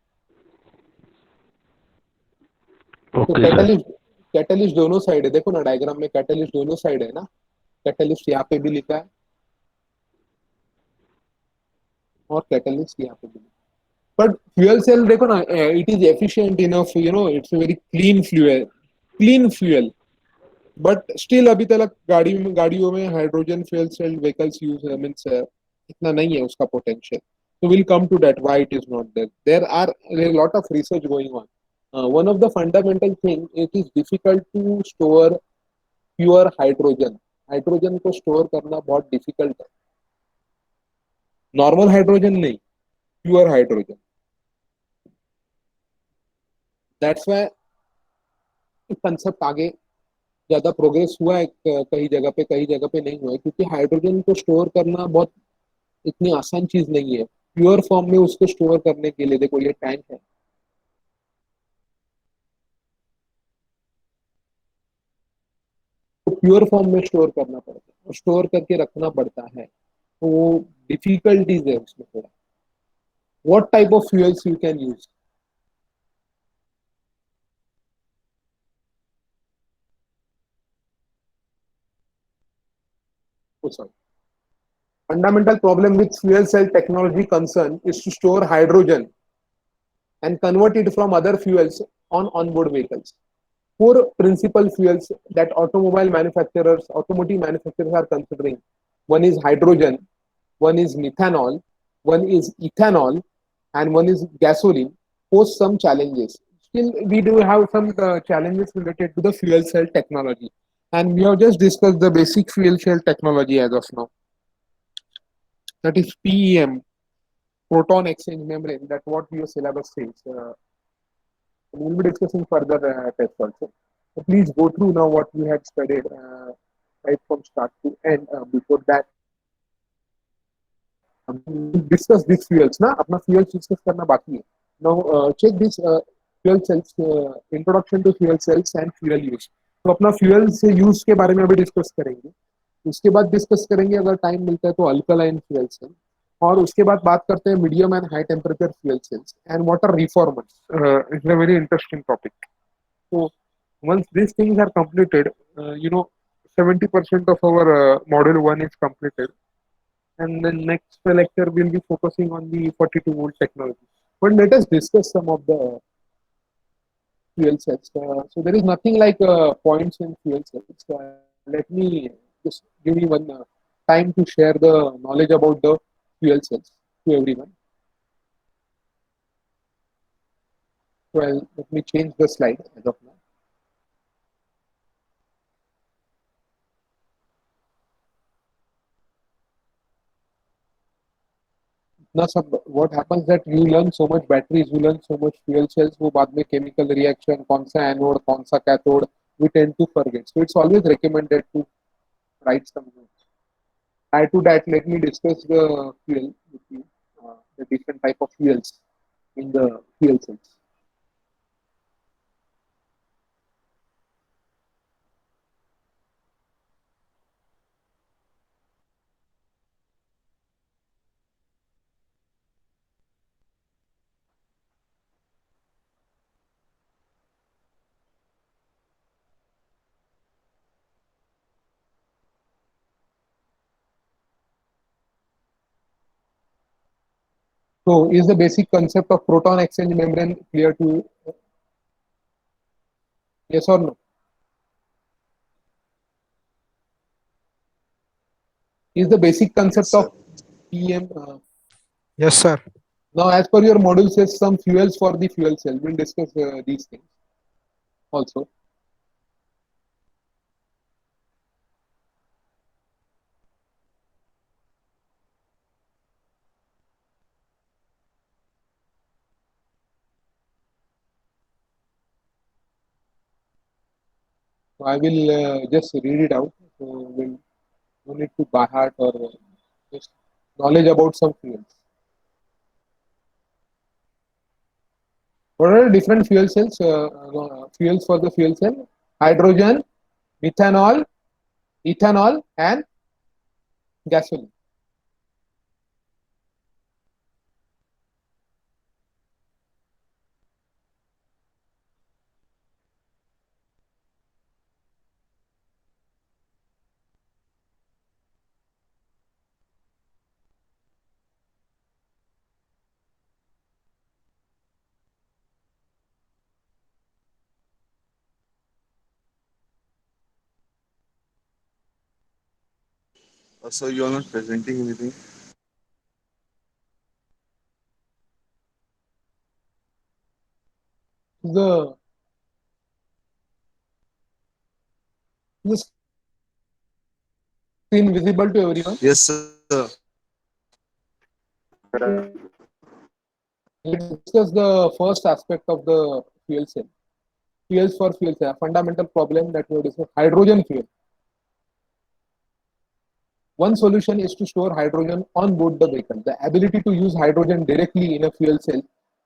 Speaker 1: तो
Speaker 8: ओके सर।
Speaker 1: कैटलिस्ट दोनों साइड है, देखो ना डायग्राम में कैटलिस्ट दोनों साइड है ना। कैटलिस्ट यहाँ पे भी लिखा है और कैटलिस्ट यहाँ पे भी लिखा है। बट फ्यूल सेल देखो ना, it is efficient enough, you know, it's very clean fuel. But still अभी तक गाड़ियों में hydrogen fuel cell vehicles use means इतना नहीं है उसका potential. So we'll come to that why it is not there. There are a lot of research going on. One of the fundamental thing, it is difficult to store pure hydrogen. Hydrogen को store करना बहुत difficult है, normal hydrogen नहीं, pure hydrogen. That's why concept आगे ज्यादा progress हुआ है कई जगह पे, कई जगह पे नहीं हुआ है, क्योंकि हाइड्रोजन को स्टोर करना बहुत इतनी आसान चीज नहीं है। प्योर फॉर्म में उसको स्टोर करने के लिए देखो ये टैंक है, तो प्योर फॉर्म में स्टोर करना पड़ता है और स्टोर करके रखना पड़ता है, तो वो डिफिकल्टीज है उसमें थोड़ा। What type of fuels you can use? Fundamental problem with fuel cell technology concern is to store hydrogen and convert it from other fuels on onboard vehicles. Four principal fuels that automotive manufacturers are considering. One is hydrogen, one is methanol, one is ethanol, and one is gasoline. Pose some challenges. Still, we do have some challenges related to the fuel cell technology. And we have just discussed the basic fuel cell technology as of now. That is PEM, proton exchange membrane. That's what your syllabus says. We'll be discussing further tests also. So please go through now what we had studied right from start to end. Before that, discuss these fuels. ना अपना fuels discuss करना बाकी है. Now check this fuel cells, introduction to fuel cells and fuel use. तो अपना fuel से use के बारे में अभी discuss करेंगे. उसके बाद डिस्कस करेंगे अगर टाइम मिलता है तो अल्कलाइन फ्यूल सेल, और उसके बाद बात करते हैं medium and high temperature fuel cells and water reformers. It's a very interesting topic. So once these things are completed, 70% of our module 1 is completed, and the next lecture will be focusing on the 42 volt technology. But let us discuss some of the fuel cells. So there is nothing like points in fuel cells. Let me just give me one time to share the knowledge about the fuel cells to everyone. Well, let me change the slide as of now. Now, what happens that you learn so much batteries, you learn so much fuel cells, वो बाद में chemical reaction, कौन सा anode, कौन सा cathode, we tend to forget. So it's always recommended to write some notes. Prior to that, let me discuss the fuel with you, the different type of fuels in the fuel cells. So, is the basic concept of proton exchange membrane clear to you? Yes or no? Is the basic concept
Speaker 9: Yes, sir.
Speaker 1: of PM?
Speaker 7: Yes, sir.
Speaker 1: Now, as per your module says, some fuels for the fuel cell. We'll discuss these things also. So I will just read it out. So we'll no need to by heart or just knowledge about some fuels. What are the different fuel cells? Fuels for the fuel cell: hydrogen, methanol, ethanol, and gasoline.
Speaker 9: So you are not presenting anything.
Speaker 1: The screen visible to everyone.
Speaker 9: Yes, sir.
Speaker 1: Let's discuss the first aspect of the fuel cell. Fuels for fuel cell. A fundamental problem that we have discussed: hydrogen fuel. One solution is to store hydrogen on board the vehicle. The ability to use hydrogen directly in a fuel cell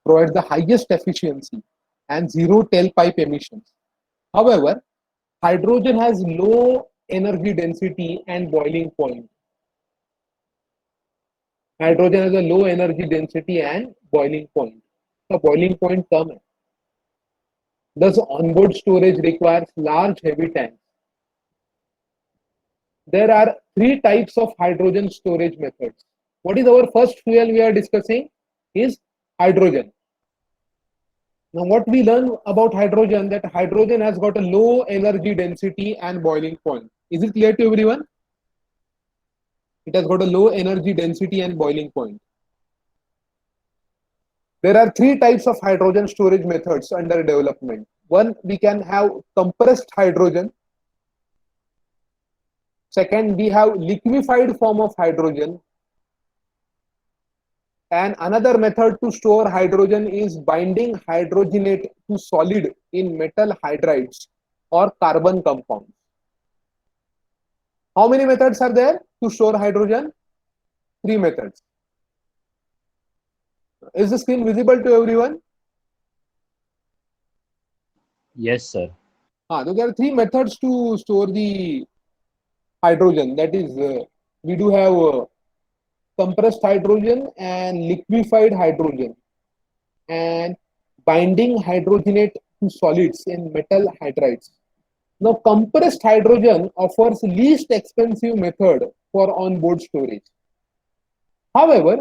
Speaker 1: provides the highest efficiency and zero tailpipe emissions. However, hydrogen has low energy density and boiling point. Hydrogen has a low energy density and boiling point. The boiling point term. Thus, onboard storage requires large heavy tanks. There are three types of hydrogen storage methods. What is our first fuel we are discussing? Is hydrogen. Now, what we learn about hydrogen, that hydrogen has got a low energy density and boiling point. Is it clear to everyone? It has got a low energy density and boiling point. There are three types of hydrogen storage methods under development. One, we can have compressed hydrogen. Second, we have liquefied form of hydrogen. And another method to store hydrogen is binding hydrogenate to solid in metal hydrides or carbon compounds. How many methods are there to store hydrogen? Three methods. Is the screen visible to everyone?
Speaker 10: Yes, sir.
Speaker 1: So there are three methods to store the hydrogen. That is, we do have compressed hydrogen and liquefied hydrogen and binding hydrogenate to solids in metal hydrides. Now, compressed hydrogen offers least expensive method for onboard storage. However,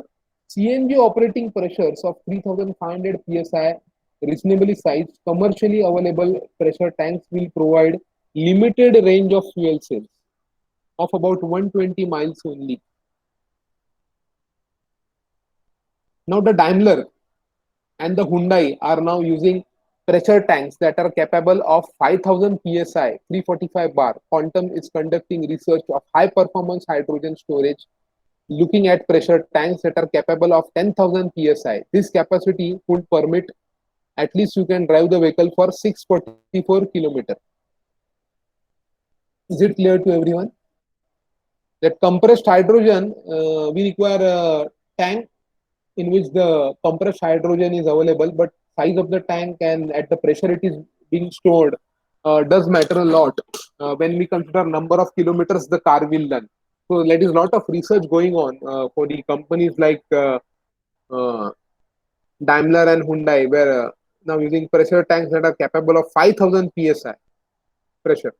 Speaker 1: CNG operating pressures of 3500 psi, reasonably sized, commercially available pressure tanks will provide limited range of fuel cells of about 120 miles only. Now, the Daimler and the Hyundai are now using pressure tanks that are capable of 5000 psi, 345 bar. Quantum is conducting research of high performance hydrogen storage, looking at pressure tanks that are capable of 10,000 psi. This capacity would permit at least you can drive the vehicle for 644 kilometers. Is it clear to everyone? That compressed hydrogen, we require a tank in which the compressed hydrogen is available, but size of the tank and at the pressure it is being stored does matter a lot when we consider number of kilometers the car will run. So there is a lot of research going on for the companies like uh, Daimler and Hyundai, where now using pressure tanks that are capable of 5,000 psi pressure.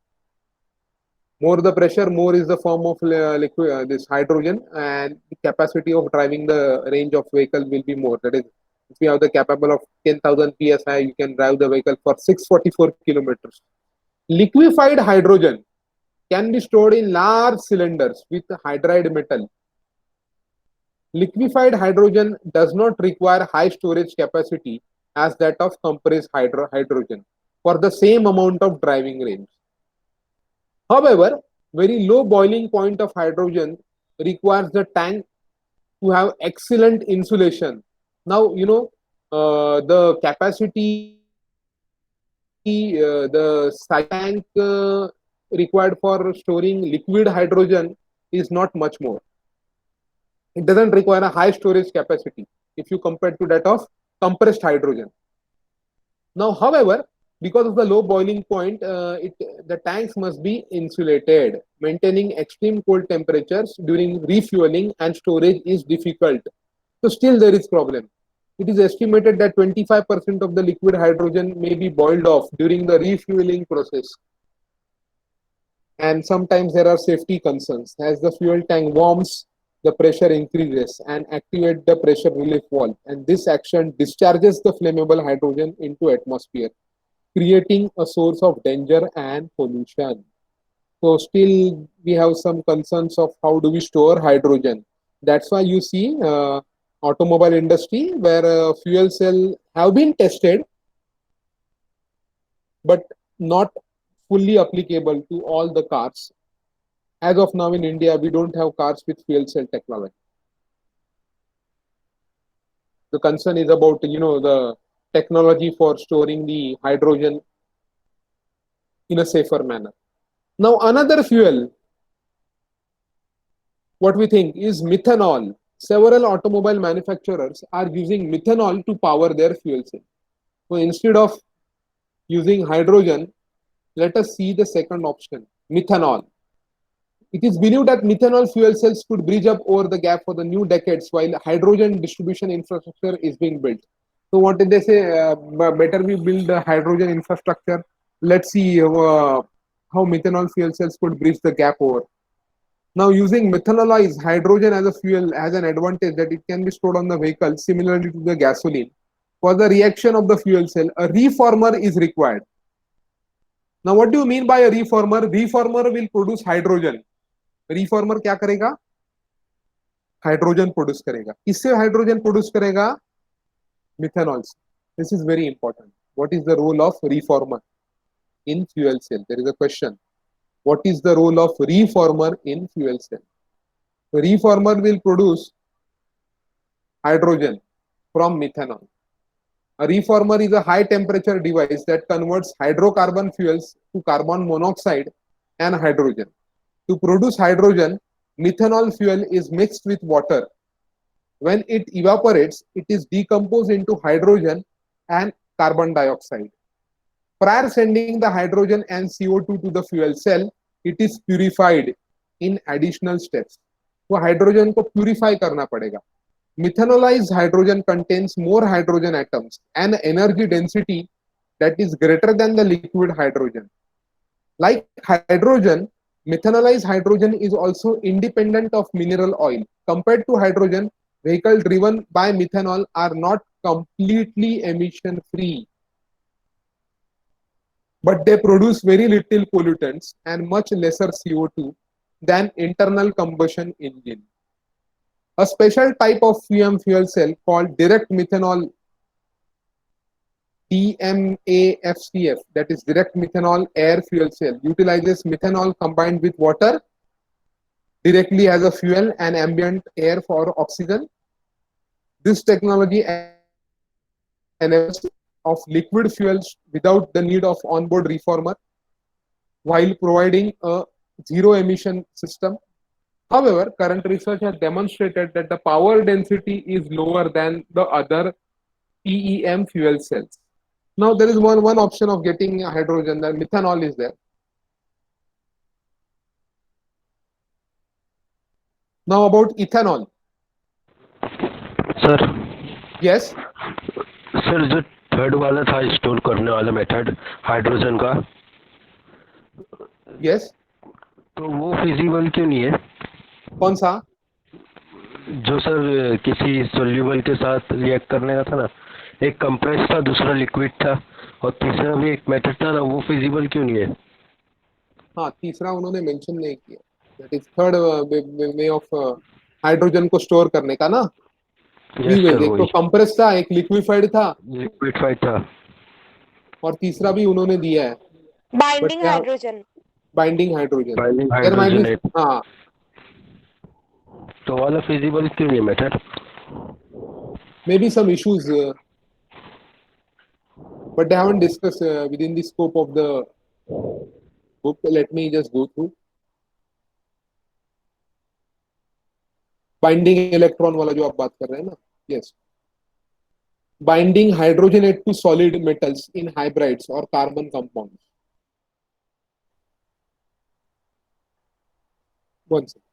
Speaker 1: More the pressure, more is the form of liquid, this hydrogen, and the capacity of driving the range of vehicle will be more. That is, if you have the capable of 10,000 psi, you can drive the vehicle for 644 kilometers. Liquefied hydrogen can be stored in large cylinders with hydride metal. Liquefied hydrogen does not require high storage capacity as that of compressed hydrogen for the same amount of driving range. However, very low boiling point of hydrogen requires the tank to have excellent insulation. Now, the capacity, the tank required for storing liquid hydrogen is not much more. It doesn't require a high storage capacity if you compare to that of compressed hydrogen. Now, however, because of the low boiling point, the tanks must be insulated. Maintaining extreme cold temperatures during refueling and storage is difficult. So still there is problem. It is estimated that 25% of the liquid hydrogen may be boiled off during the refueling process. And sometimes there are safety concerns. As the fuel tank warms, the pressure increases and activate the pressure relief valve. And this action discharges the flammable hydrogen into atmosphere, creating a source of danger and pollution. So still we have some concerns of how do we store hydrogen. That's why you see automobile industry where fuel cell have been tested, but not fully applicable to all the cars. As of now in India, we don't have cars with fuel cell technology. The concern is about, the technology for storing the hydrogen in a safer manner. Now, another fuel, what we think is methanol. Several automobile manufacturers are using methanol to power their fuel cell. So instead of using hydrogen, let us see the second option, methanol. It is believed that methanol fuel cells could bridge up over the gap for the new decades while hydrogen distribution infrastructure is being built. So what did they say? Better we build a hydrogen infrastructure. Let's see how methanol fuel cells could bridge the gap over. Now, using methanolized hydrogen as a fuel has an advantage that it can be stored on the vehicle similarly to the gasoline. For the reaction of the fuel cell, a reformer is required. Now, what do you mean by a reformer? Reformer will produce hydrogen. Reformer क्या करेगा? Hydrogen produce करेगा. किससे hydrogen produce करेगा? Methanol. This is very important. What is the role of reformer in fuel cell? There is a question. What is the role of reformer in fuel cell? The reformer will produce hydrogen from methanol. A reformer is a high temperature device that converts hydrocarbon fuels to carbon monoxide and hydrogen. To produce hydrogen, methanol fuel is mixed with water. When it evaporates, it is decomposed into hydrogen and carbon dioxide. Prior sending the hydrogen and CO2 to the fuel cell, it is purified in additional steps. तो hydrogen को purify करना पड़ेगा. Methanolized hydrogen contains more hydrogen atoms and energy density that is greater than the liquid hydrogen. Like hydrogen, methanolized hydrogen is also independent of mineral oil. Compared to hydrogen, vehicles driven by methanol are not completely emission free, but they produce very little pollutants and much lesser CO2 than internal combustion engine. A special type of fuel cell called direct methanol DMAFCF, that is direct methanol air fuel cell, utilizes methanol combined with water directly as a fuel and ambient air for oxygen. This technology enables of liquid fuels without the need of onboard reformer while providing a zero emission system. However, current research has demonstrated that the power density is lower than the other PEM fuel cells. Now, there is one option of getting hydrogen, that methanol is there. Now, about ethanol.
Speaker 8: Sir
Speaker 1: Yes,
Speaker 8: sir जो third वाला था store करने वाला method hydrogen का,
Speaker 1: yes.
Speaker 8: तो वो feasible क्यों नहीं है?
Speaker 1: कौन सा?
Speaker 8: जो सर किसी सोल्यूबल के साथ रिएक्ट करने का था ना, एक कंप्रेस था, दूसरा लिक्विड था, और तीसरा भी एक मेथड था ना, वो फिजिबल क्यों नहीं है?
Speaker 1: हाँ, तीसरा उन्होंने मेंशन नहीं किया. That is third way of hydrogen को स्टोर करने का ना.
Speaker 8: यस सर,
Speaker 1: एक तो
Speaker 8: वही
Speaker 1: कंप्रेस था, एक लिक्विफाइड था,
Speaker 8: लिक्विड था.
Speaker 1: और तीसरा भी उन्होंने दिया है.
Speaker 11: Binding hydrogen.
Speaker 1: Binding hydrogen.
Speaker 8: Binding
Speaker 1: there might
Speaker 8: hydrogen
Speaker 1: be.
Speaker 8: है,
Speaker 1: हाँ,
Speaker 8: तो वाला फिजिबल क्यों नहीं है method?
Speaker 1: Maybe some issues, but they haven't discussed within the scope of the book. Let me just go through. Binding electron वाला जो आप बात कर रहे हैं ना, yes. Binding hydrogenate to solid metals in hybrids और carbon compounds. One second.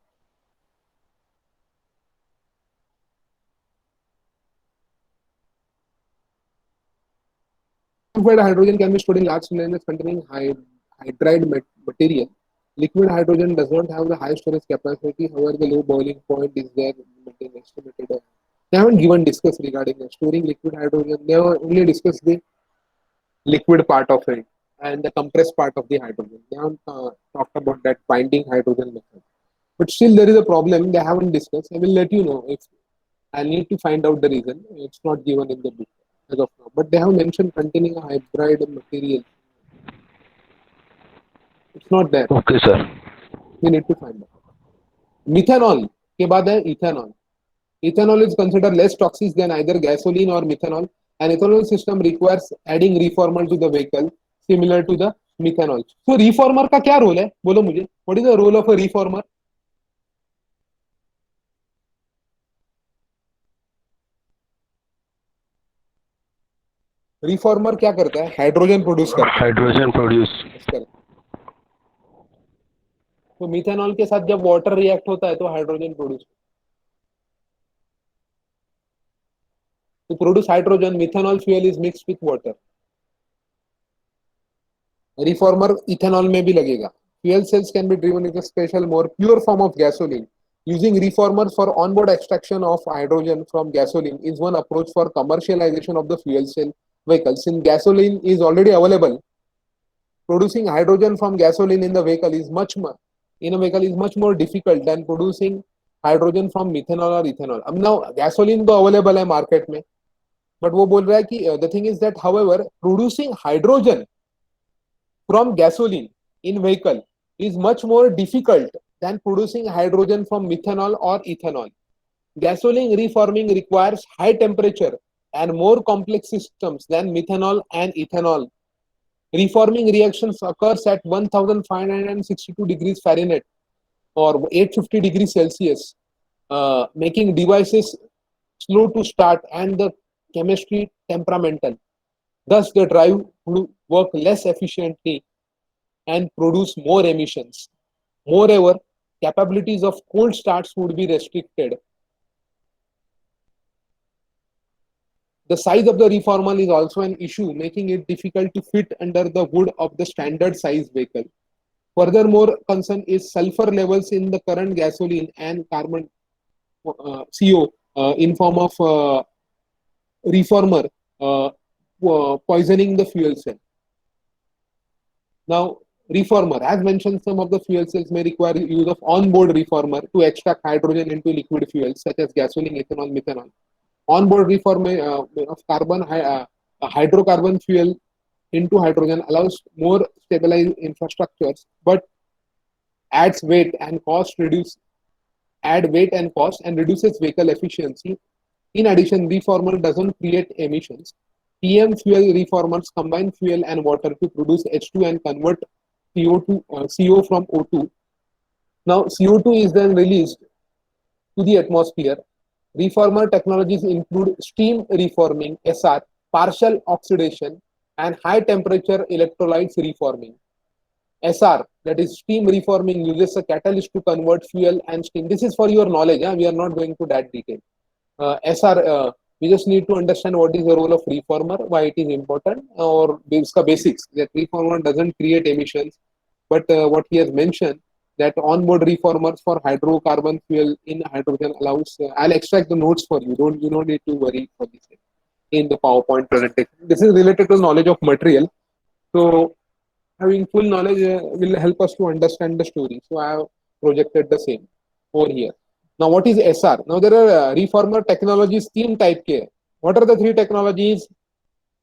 Speaker 1: Liquid hydrogen can be stored in large cylinders containing hydride material. Liquid hydrogen does not have the high storage capacity. However, the low boiling point is there. Estimated. They haven't given discuss regarding storing liquid hydrogen. They have only discussed the liquid part of it and the compressed part of the hydrogen. They haven't talked about that binding hydrogen method. But still, there is a problem. They haven't discussed. I will let you know if I need to find out the reason. It's not given in the book as of now, but they have mentioned containing a hybrid material. It's not there.
Speaker 8: Okay sir.
Speaker 1: We need to find out. Methanol के बाद है ethanol. Ethanol is considered less toxic than either gasoline or methanol. An ethanol system requires adding reformer to the vehicle, similar to the methanol. So reformer का क्या role है? बोलो मुझे. What is the role of a reformer? Reformer क्या करता है? Hydrogen produce करता है.
Speaker 8: Hydrogen produce.
Speaker 1: तो मिथेनॉल के साथ जब वाटर रिएक्ट होता है तो hydrogen produce. To produce hydrogen, methanol fuel is mixed with water. Reformer ethanol में भी लगेगा. Fuel cells can be driven with a special, more pure form of gasoline. Using reformers for onboard extraction of hydrogen from gasoline is one approach for commercialization of the fuel cell vehicles. Since gasoline is already available, producing hydrogen from gasoline in the vehicle is much more difficult than producing hydrogen from methanol or ethanol. अब now gasoline तो available है market में, but वो बोल रहा है कि the thing is that however producing hydrogen from gasoline in vehicle is much more difficult than producing hydrogen from methanol or ethanol. Gasoline reforming requires high temperature and more complex systems than methanol and ethanol. Reforming reactions occurs at 1562 degrees Fahrenheit or 850 degrees Celsius, making devices slow to start and the chemistry temperamental. Thus, the drive would work less efficiently and produce more emissions. Moreover, capabilities of cold starts would be restricted. The size of the reformer is also an issue, making it difficult to fit under the hood of the standard size vehicle. Furthermore, concern is sulfur levels in the current gasoline and carbon CO in form of reformer poisoning the fuel cell. Now, reformer, as mentioned, some of the fuel cells may require use of onboard reformer to extract hydrogen into liquid fuels such as gasoline, ethanol, methanol. Onboard reformer of hydrocarbon fuel into hydrogen allows more stabilized infrastructures, but adds weight and cost and reduces vehicle efficiency. In addition, reformer doesn't create emissions. PM fuel reformers combine fuel and water to produce H2 and convert CO from O2. Now CO2 is then released to the atmosphere. Reformer technologies include steam reforming, SR, partial oxidation, and high temperature electrolytes reforming. SR, that is steam reforming, uses a catalyst to convert fuel and steam. This is for your knowledge. We are not going to that detail. SR, we just need to understand what is the role of reformer, why it is important, or basics. That reformer doesn't create emissions, but what he has mentioned, that onboard reformers for hydrocarbon fuel in hydrogen allows. I'll extract the notes for you. You don't need to worry for this in the PowerPoint presentation. This is related to knowledge of material. So having full knowledge will help us to understand the story. So I have projected the same over here. Now, what is SR? Now, there are reformer technologies, steam type K. What are the three technologies?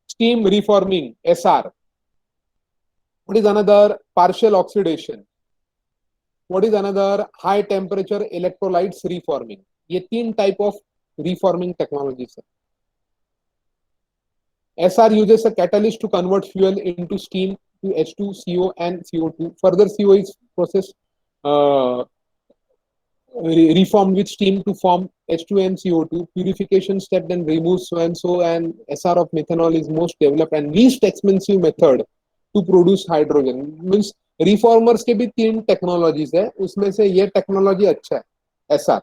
Speaker 1: Steam reforming, SR. What is another? Partial oxidation. What is another? High temperature electrolytes reforming. ये तीन type of reforming technologies. SR uses a catalyst to convert fuel into steam to H2, CO, and CO2. Further, CO is processed, reformed with steam to form H2 and CO2. Purification step then removes so and so, and SR of methanol is most developed and least expensive method to produce hydrogen. Means reformers के भी तीन technologies है, उसमें से ये technology अच्छा है, SR.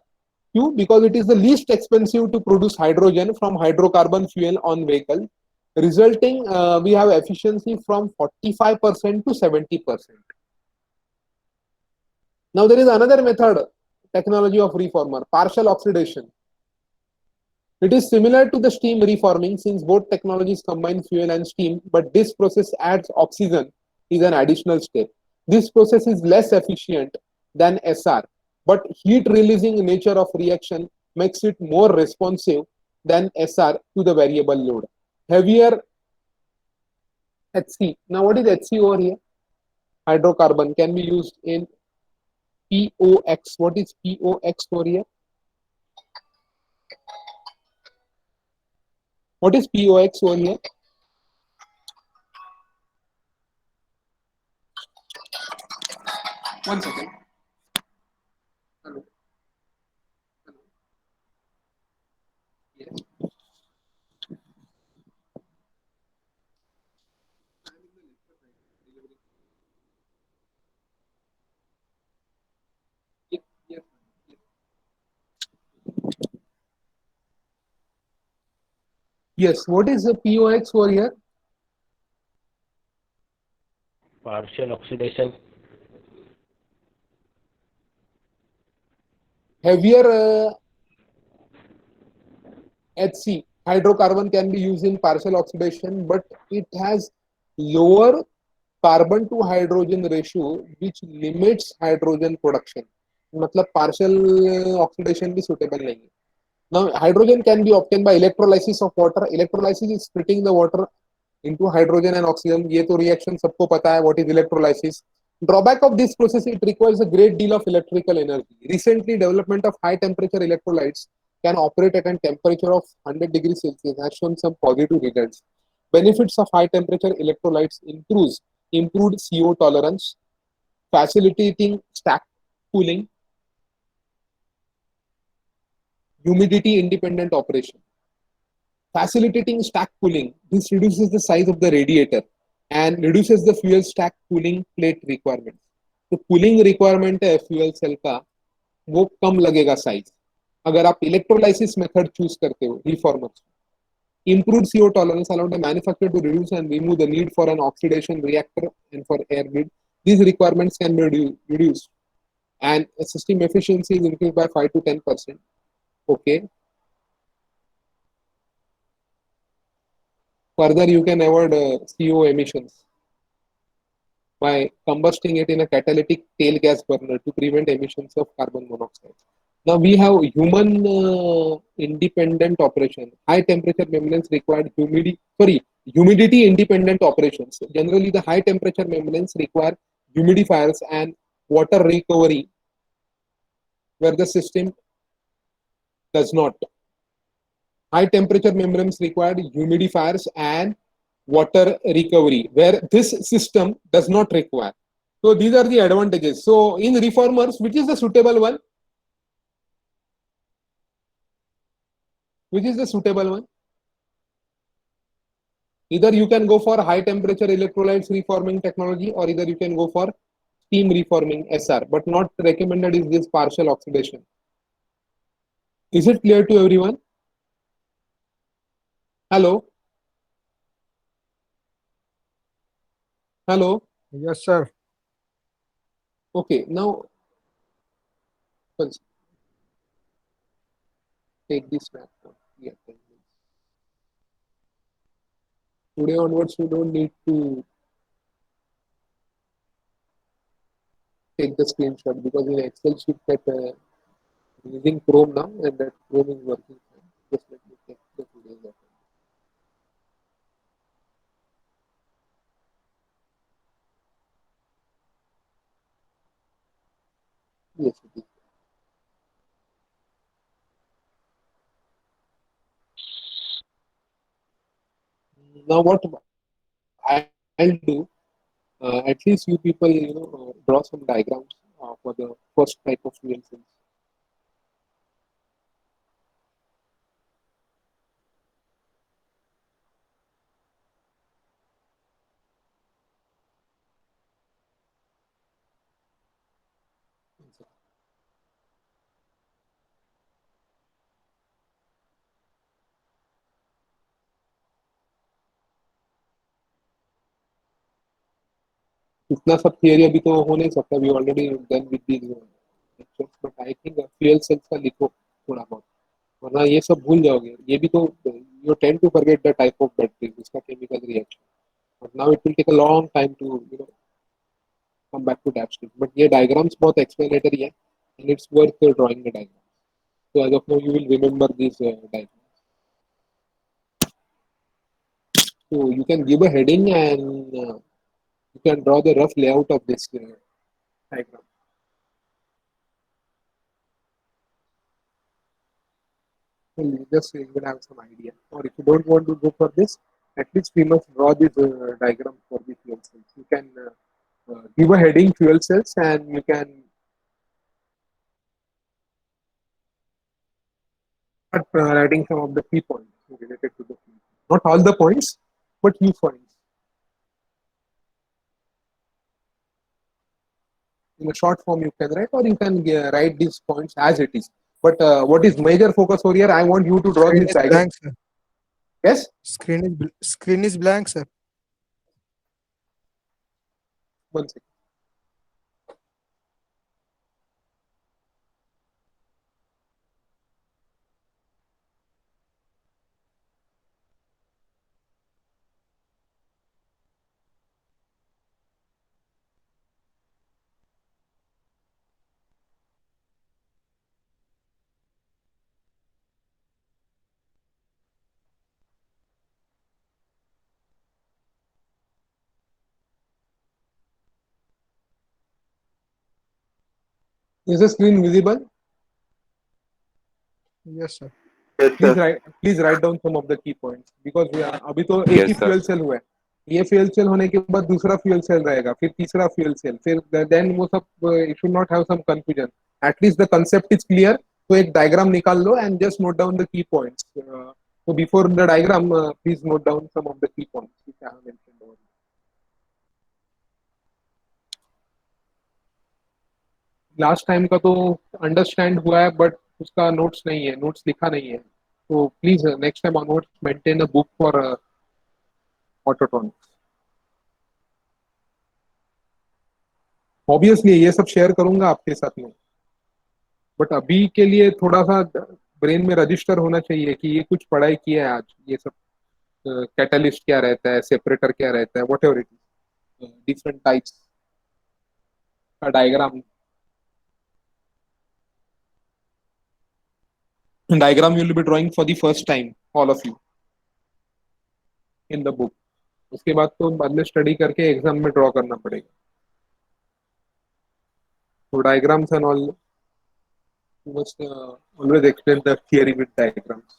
Speaker 1: क्यों? Because it is the least expensive to produce hydrogen from hydrocarbon fuel on vehicle, resulting we have efficiency from 45% to 70%. Now there is another method, technology of reformer, partial oxidation. It is similar to the steam reforming since both technologies combine fuel and steam, but this process adds oxygen is an additional step. This process is less efficient than SR, but heat releasing nature of reaction makes it more responsive than SR to the variable load. Heavier HC. Now what is HC over here? Hydrocarbon can be used in POX. What is POX over here? What is POX over here? One second. Hello. Hello. Yes. Yes, what is the POX over here?
Speaker 8: Partial oxidation.
Speaker 1: Heavier HC, hydrocarbon can be used in partial oxidation, but it has lower carbon to hydrogen ratio, which limits hydrogen production. मतलब partial oxidation भी suitable नहीं है. Now, hydrogen can be obtained by electrolysis of water. Electrolysis is splitting the water into hydrogen and oxygen. ये तो reaction सबको पता है. What is electrolysis? Drawback of this process, it requires a great deal of electrical energy. Recently, development of high temperature electrolytes can operate at a temperature of 100 degrees Celsius has shown some positive results. Benefits of high temperature electrolytes includes improved CO tolerance, facilitating stack cooling, humidity independent operation. Facilitating stack cooling, this reduces the size of the radiator and reduces the fuel stack cooling plate requirement. तो cooling requirement है fuel cell का वो कम लगेगा size अगर आप electrolysis method choose करते हो reformers. Improved CO tolerance allowed the manufacturer to reduce and remove the need for an oxidation reactor and for air grid. These requirements can be reduced and system efficiency is increased by 5 to 10%. Okay. Further, you can avoid CO emissions by combusting it in a catalytic tail gas burner to prevent emissions of carbon monoxide. Now we have human independent operation. High temperature membranes required humidity independent operations. Generally, the high temperature membranes require humidifiers and water recovery, where the system does not. High temperature membranes required humidifiers and water recovery, where this system does not require. So these are the advantages. So in reformers, which is the suitable one? Which is the suitable one? Either you can go for high temperature electrolytes reforming technology, or either you can go for steam reforming SR, but not recommended is this partial oxidation. Is it clear to everyone? Hello? Hello?
Speaker 7: Yes, sir.
Speaker 1: Okay, now let's take this back. Yeah, today onwards, we don't need to take the screenshot because in Excel sheet that using Chrome now and that Chrome is working. Just let me check the today's account. Yes, it is. Now what I'll do, at least you people, draw some diagrams for the first type of fuel cells. इतना सब theory अभी तो हो नहीं सकता, we already done with these lectures, but I think fuel cells का लिखो थोड़ा बहुत, वरना ये सब भूल जाओगे. ये भी तो you tend to forget the type of battery, उसका chemical reaction, but now it will take a long time to come back to that stage. But ये diagrams बहुत explanatory है, and it's worth drawing the diagram. So as of now, you will remember these diagrams. So you can give a heading and you can draw the rough layout of this diagram. So you just you will have some idea. Or if you don't want to go for this, at least we must draw this diagram for the fuel cells. You can give a heading fuel cells and you can start writing some of the key points related to the fuel. Not all the points, but few points. In a short form you can write, or you can write these points as it is. But what is major focus over here? I want you to draw
Speaker 7: Screen
Speaker 1: this
Speaker 7: is
Speaker 1: diagram.
Speaker 7: blank, sir.
Speaker 1: Yes?
Speaker 7: Screen is blank, sir.
Speaker 1: One second. Is the screen visible?
Speaker 7: Yes, sir.
Speaker 1: Please write down some of the key points, because अभी तो एक ही fuel cell हुआ है. ये fuel cell होने के बाद दूसरा फ्यूल सेल रहेगा, फिर तीसरा फ्यूल सेल, फिर देन वो सब it should not have some confusion. At least the concept is clear. तो एक डायग्राम निकाल लो and just note down the key points. So before the diagram, please note down some of the key points which I have mentioned over here. Last time का तो understand हुआ है, but उसका notes नहीं है, notes लिखा नहीं है. तो please next time onwards maintain a book for autotronics. Obviously ये सब शेयर करूंगा आपके साथ में, बट अभी के लिए थोड़ा सा ब्रेन में रजिस्टर होना चाहिए कि ये कुछ पढ़ाई किया है आज. ये सब कैटलिस्ट क्या रहता है, सेपरेटर क्या रहता है, what ever it is, different types का diagram you will be drawing for the first time, all of you, in the book. उसके बाद तो बाद में स्टडी करके एग्जाम में ड्रॉ करना पड़ेगा. तो diagrams and all, you must always explain the theory with diagrams.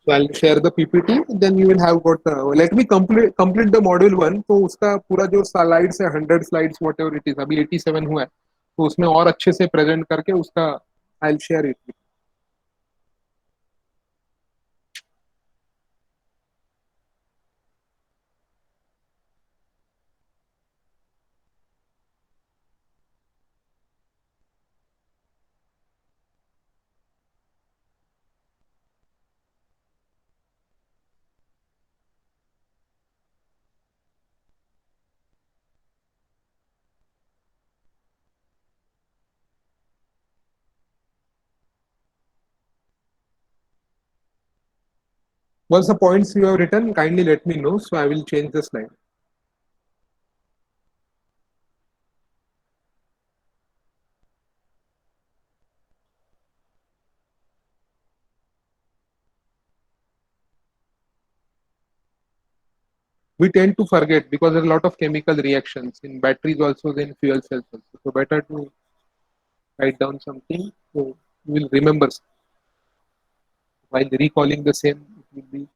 Speaker 1: So I'll share the PPT. Then you will have got. Let me complete the module 1. तो उसका पूरा जो slides है 100 slides whatever it is अभी 87 हुआ है तो उसमें और अच्छे से present करके उसका I'll share it. Once the points you have written, kindly let me know. So I will change the slide. We tend to forget because there are a lot of chemical reactions in batteries also, in fuel cells also. So better to write down something so you will remember. While recalling the same, it will be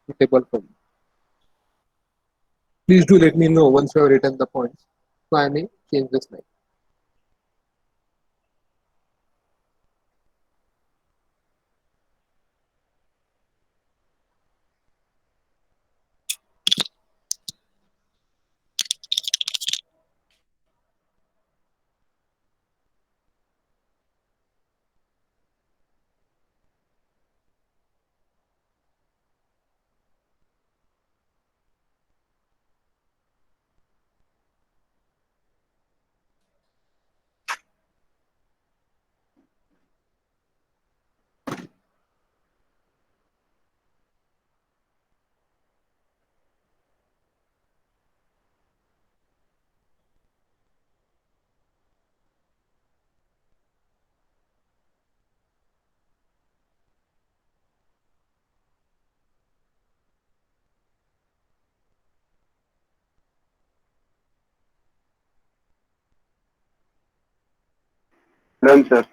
Speaker 1: suitable for you. Please do let me know once you have written the points so I may change the slide.
Speaker 9: Done, sir.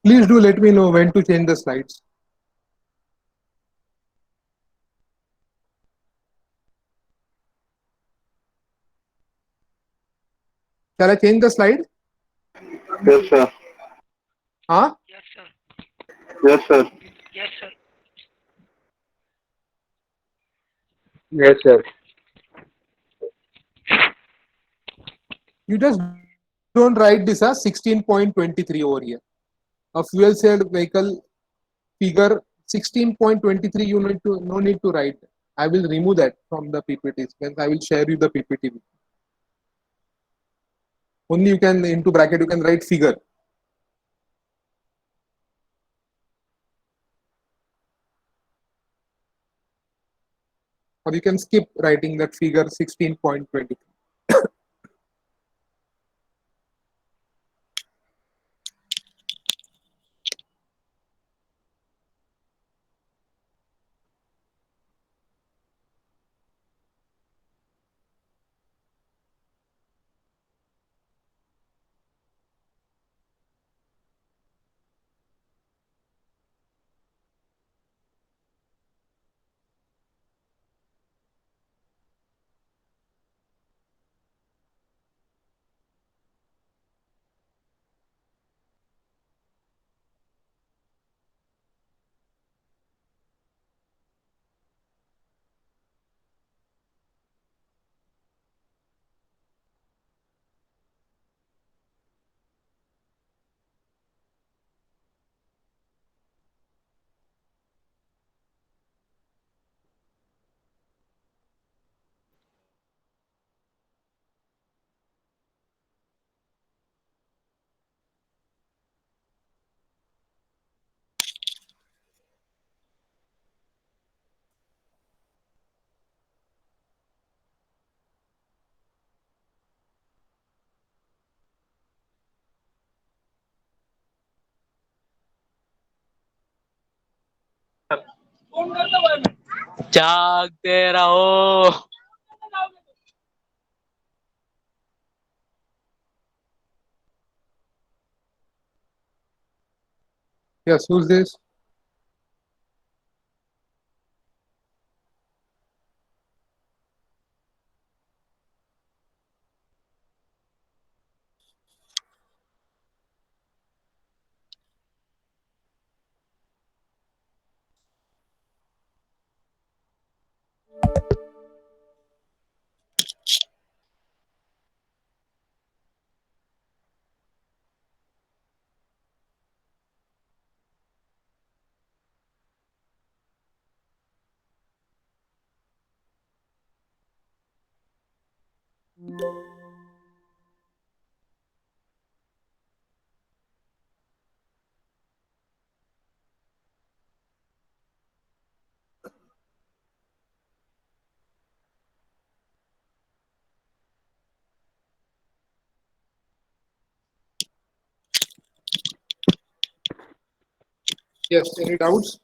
Speaker 1: Please do let me know when to change the slides. Shall I change the slide?
Speaker 9: Yes, sir.
Speaker 1: Huh?
Speaker 9: Yes, sir.
Speaker 8: Yes, sir.
Speaker 1: You just don't write this as 16.23 over here. A fuel cell vehicle figure 16.23 you need to no need to write. I will remove that from the PPTs. Then I will share you the PPT. Only you can into bracket you can write figure. Or you can skip writing that figure 16.23.
Speaker 4: जागते रहो.
Speaker 1: Yes, who's this? Yes, any doubts?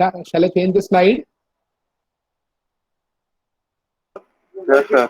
Speaker 1: Shall I change the slide?
Speaker 9: Yes, sir.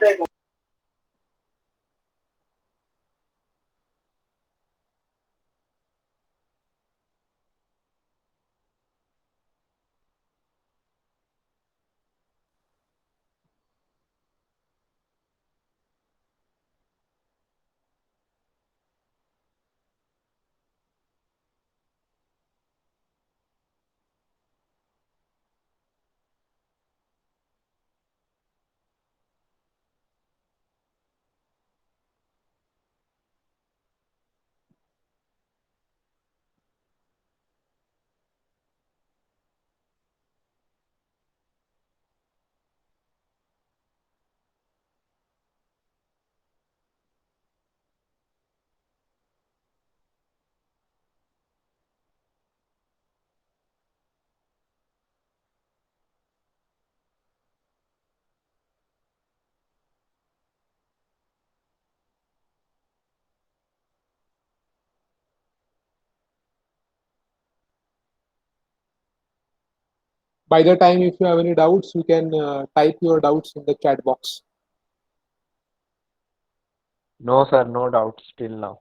Speaker 1: By the time, if you have any doubts, you can type your doubts in the chat box.
Speaker 8: No, sir, no doubts till now.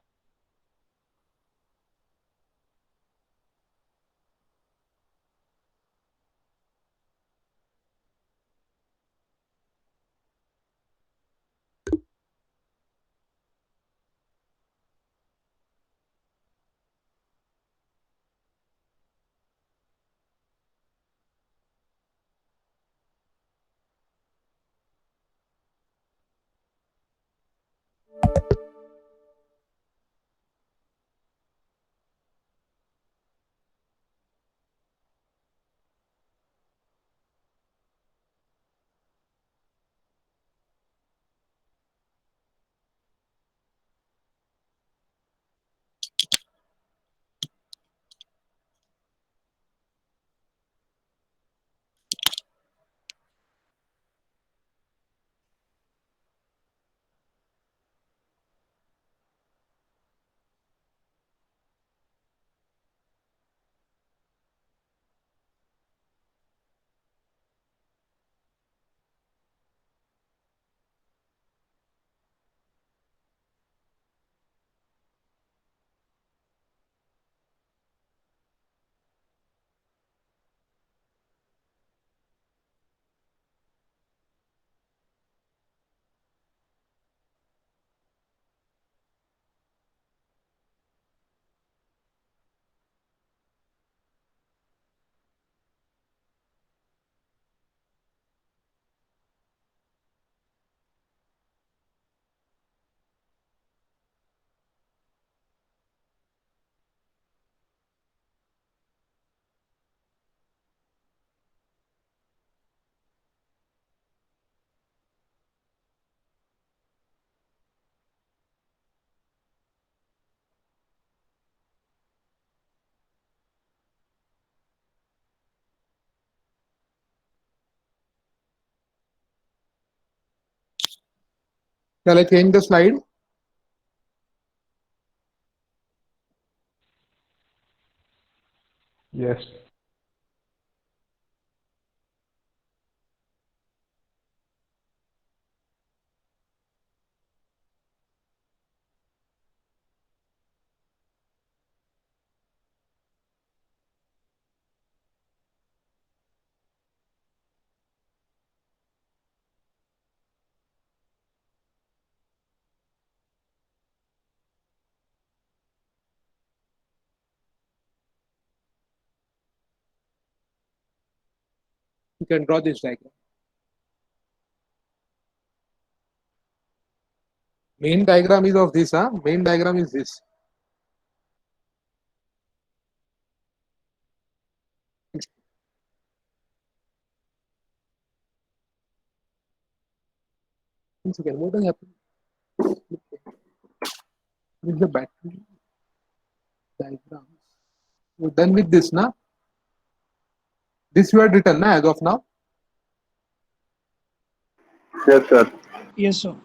Speaker 1: Shall I change the slide?
Speaker 8: Yes.
Speaker 1: You can draw this diagram. Main diagram is of this, huh? Main diagram is this. One second, what has happened? This is the battery diagram. You're done with this, na? This you had written, na, as of now?
Speaker 9: Yes, sir.
Speaker 7: Yes, sir.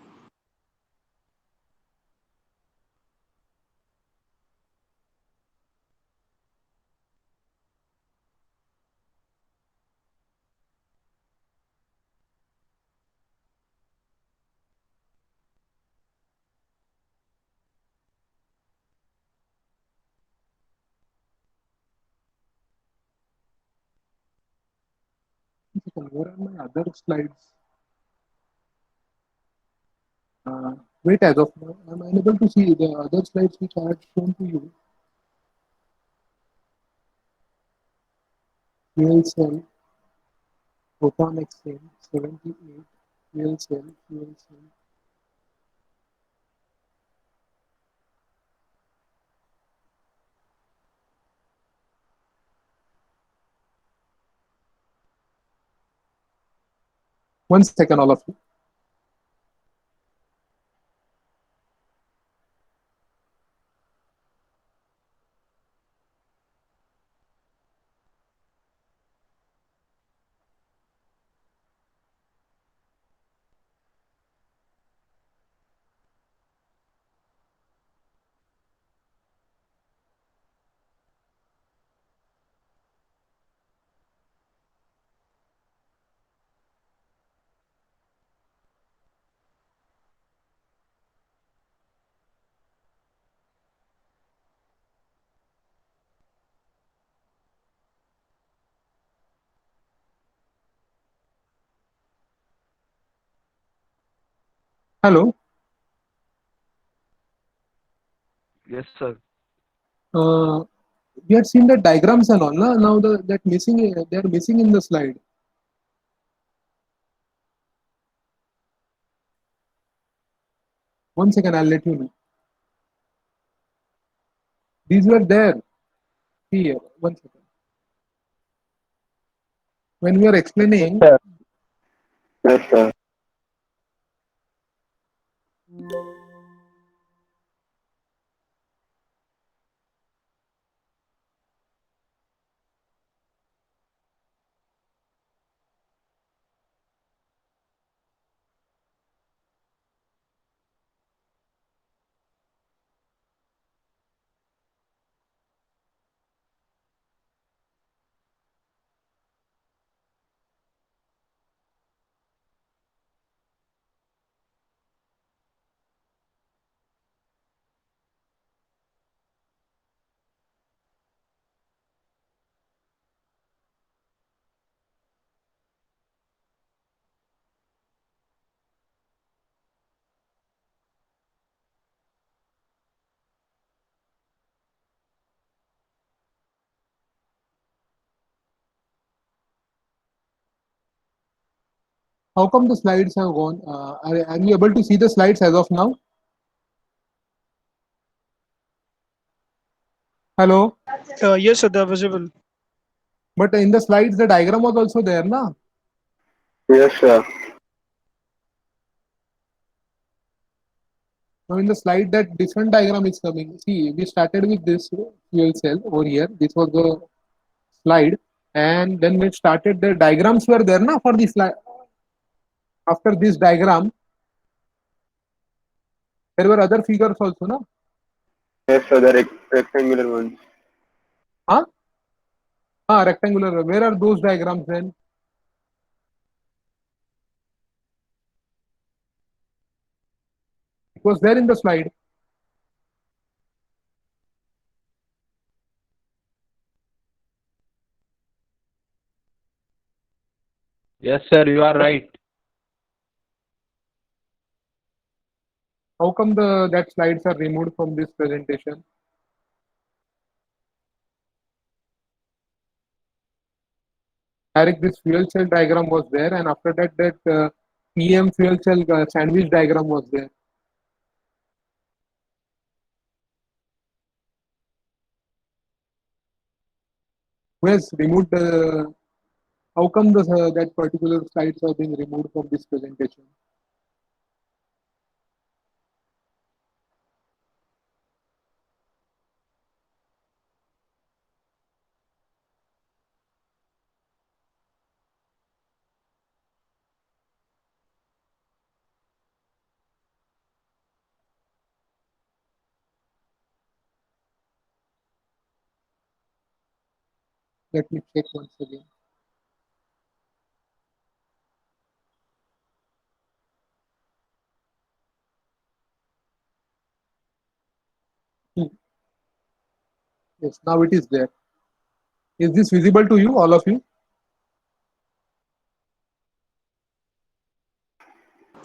Speaker 1: Where are my other slides? Wait, as of now, I'm unable to see the other slides which I had shown to you. Fuel cell, proton exchange, 78, fuel cell, fuel cell. One second, all of you. Hello.
Speaker 8: Yes, sir.
Speaker 1: We had seen the diagrams and all. Na? Now that missing, they are missing in the slide. One second, I'll let you know. These were there. Here, one second. When we are explaining,
Speaker 9: Yes, sir.
Speaker 1: how come the slides have gone? Are you able to see the slides as of now? Hello.
Speaker 7: Yes, sir, they're visible.
Speaker 1: But in the slides, the diagram was also there, na?
Speaker 9: Yes, sir.
Speaker 1: Now in the slide, that different diagram is coming. See, we started with this fuel cell over here. This was the slide, and then we started. The diagrams were there, na, for the slide. After this diagram, There were other figures also, no?
Speaker 9: Yes, sir. The rectangular ones.
Speaker 1: Huh? Rectangular. Where are those diagrams then? It was there in the slide.
Speaker 8: Yes, sir, you are right.
Speaker 1: How come that slides are removed from this presentation? Eric, this fuel cell diagram was there, and after that EM fuel cell sandwich diagram was there. Who has removed? How come that particular slides are being removed from this presentation? Let me check once again. Hmm. Yes, now it is there. Is this visible to you, all of you?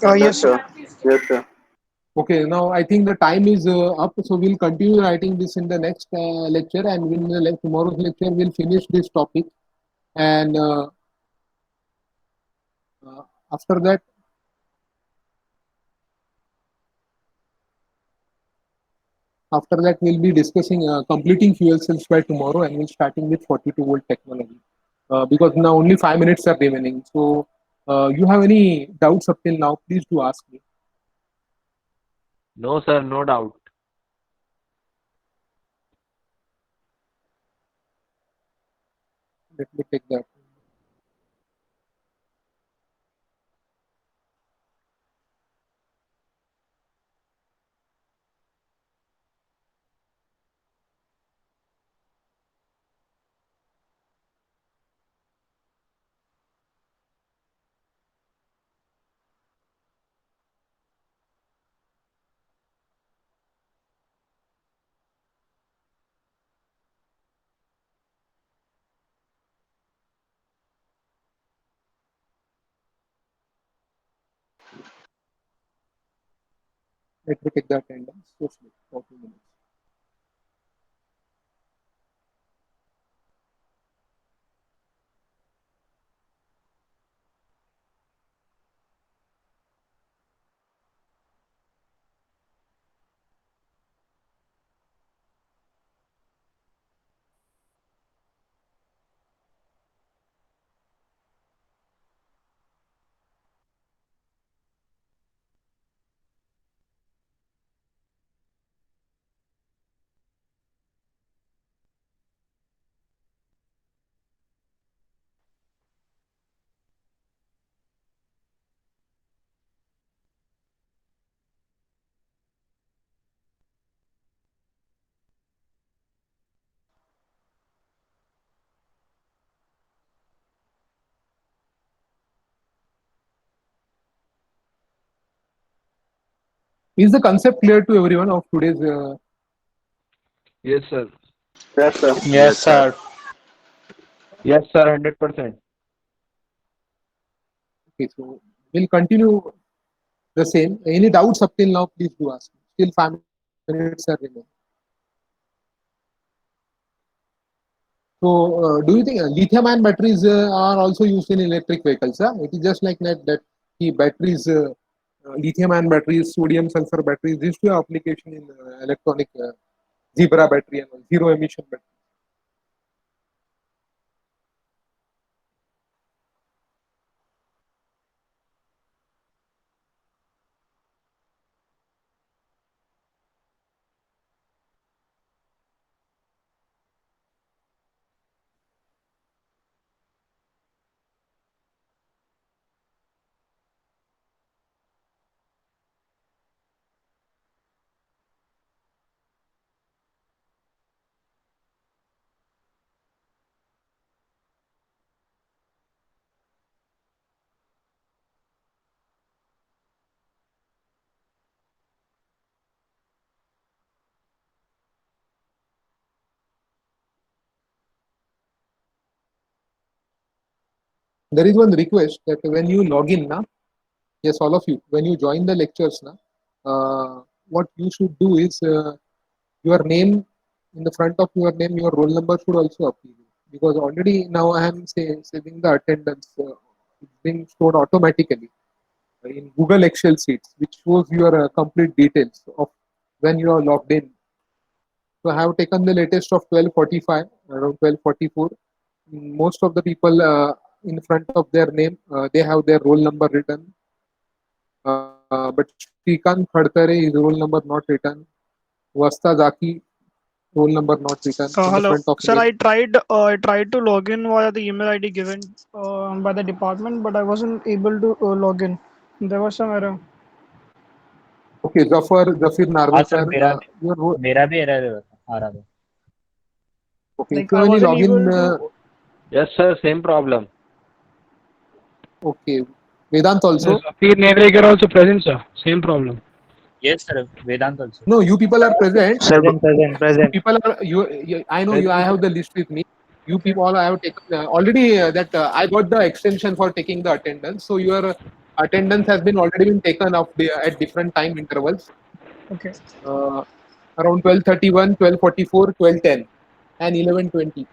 Speaker 7: Yes, sir.
Speaker 9: Yes, sir.
Speaker 1: Okay, now I think the time is up, so we'll continue writing this in the next lecture, and in tomorrow's lecture we'll finish this topic, and uh, after that, we'll be discussing completing fuel cells by tomorrow, and we'll starting with 42-volt technology, because now only 5 minutes are remaining. So, you have any doubts up till now? Please do ask me.
Speaker 8: No, sir, no doubt.
Speaker 1: Let me take that. Let me take the attendance. Just 40 minutes. Is the concept clear to everyone of today's?
Speaker 8: Yes, sir.
Speaker 9: Yes, sir.
Speaker 10: Yes, sir.
Speaker 8: Yes, sir, 100%.
Speaker 1: Okay, so we'll continue the same. Any doubts up till now? Please do ask. Still 5 minutes are remaining. So, do you think lithium-ion batteries are also used in electric vehicles? It is just like that the batteries, lithium-ion batteries, sodium-sulfur batteries, these two have application in electronic Zebra battery and zero-emission battery. there is one request that when you log in now, yes, all of you, when you join the lectures now, what you should do is your name, in the front of your name, your roll number should also appear, because already now I am saving the attendance. It's being stored automatically in Google Excel sheets, which shows your complete details of when you are logged in. So I have taken the latest of 12:45, around 12:44. Most of the people in front of their name, they have their roll number written. But Shrikant Khadkare, his roll number not written. Vasta Zaki, roll number not written in the
Speaker 7: Hello,
Speaker 1: front of
Speaker 7: sir.
Speaker 1: name.
Speaker 7: I tried to log in via the email ID given by the department, but I wasn't able to log in. There was some error.
Speaker 1: Okay, Zafir
Speaker 10: हाँ
Speaker 1: Narvekar,
Speaker 10: sir मेरा
Speaker 1: your roll.
Speaker 10: मेरा भी error आ रहा था.
Speaker 1: Okay,
Speaker 7: Like
Speaker 1: if you
Speaker 7: I
Speaker 1: have any
Speaker 7: wasn't able
Speaker 1: login,
Speaker 7: to.
Speaker 8: Yes, sir. Same problem.
Speaker 1: okay, Vedant also.
Speaker 7: Zafir Nevrekar also present, sir. Same problem.
Speaker 10: Yes sir, Vedant also.
Speaker 1: No, you people are present.
Speaker 5: Present.
Speaker 1: People are you I know you. I have the list with me. You people all I have taken already. That I got the extension for taking the attendance. So your attendance has been already been taken off at different time intervals.
Speaker 7: Okay.
Speaker 1: Around 12:31, 12:44, 12:10, and 11:20,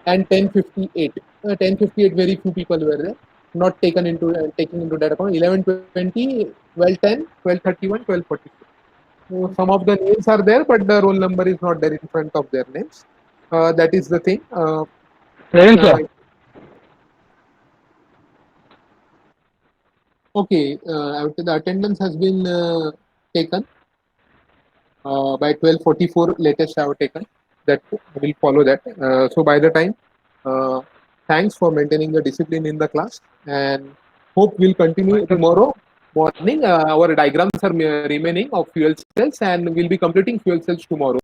Speaker 1: and 10:58. 10:58. Very few people were there. Not taken into taking into that account. 11:20, 12:10, 12:31, 12:44. So some of the names are there, but the roll number is not there in front of their names. That is the thing.
Speaker 7: Present, sir.
Speaker 1: Okay, the attendance has been taken by 12:44. Latest I have taken. That will follow that. So by the time, thanks for maintaining the discipline in the class, and hope we'll continue tomorrow morning. Our diagrams are remaining of fuel cells, and we'll be completing fuel cells tomorrow.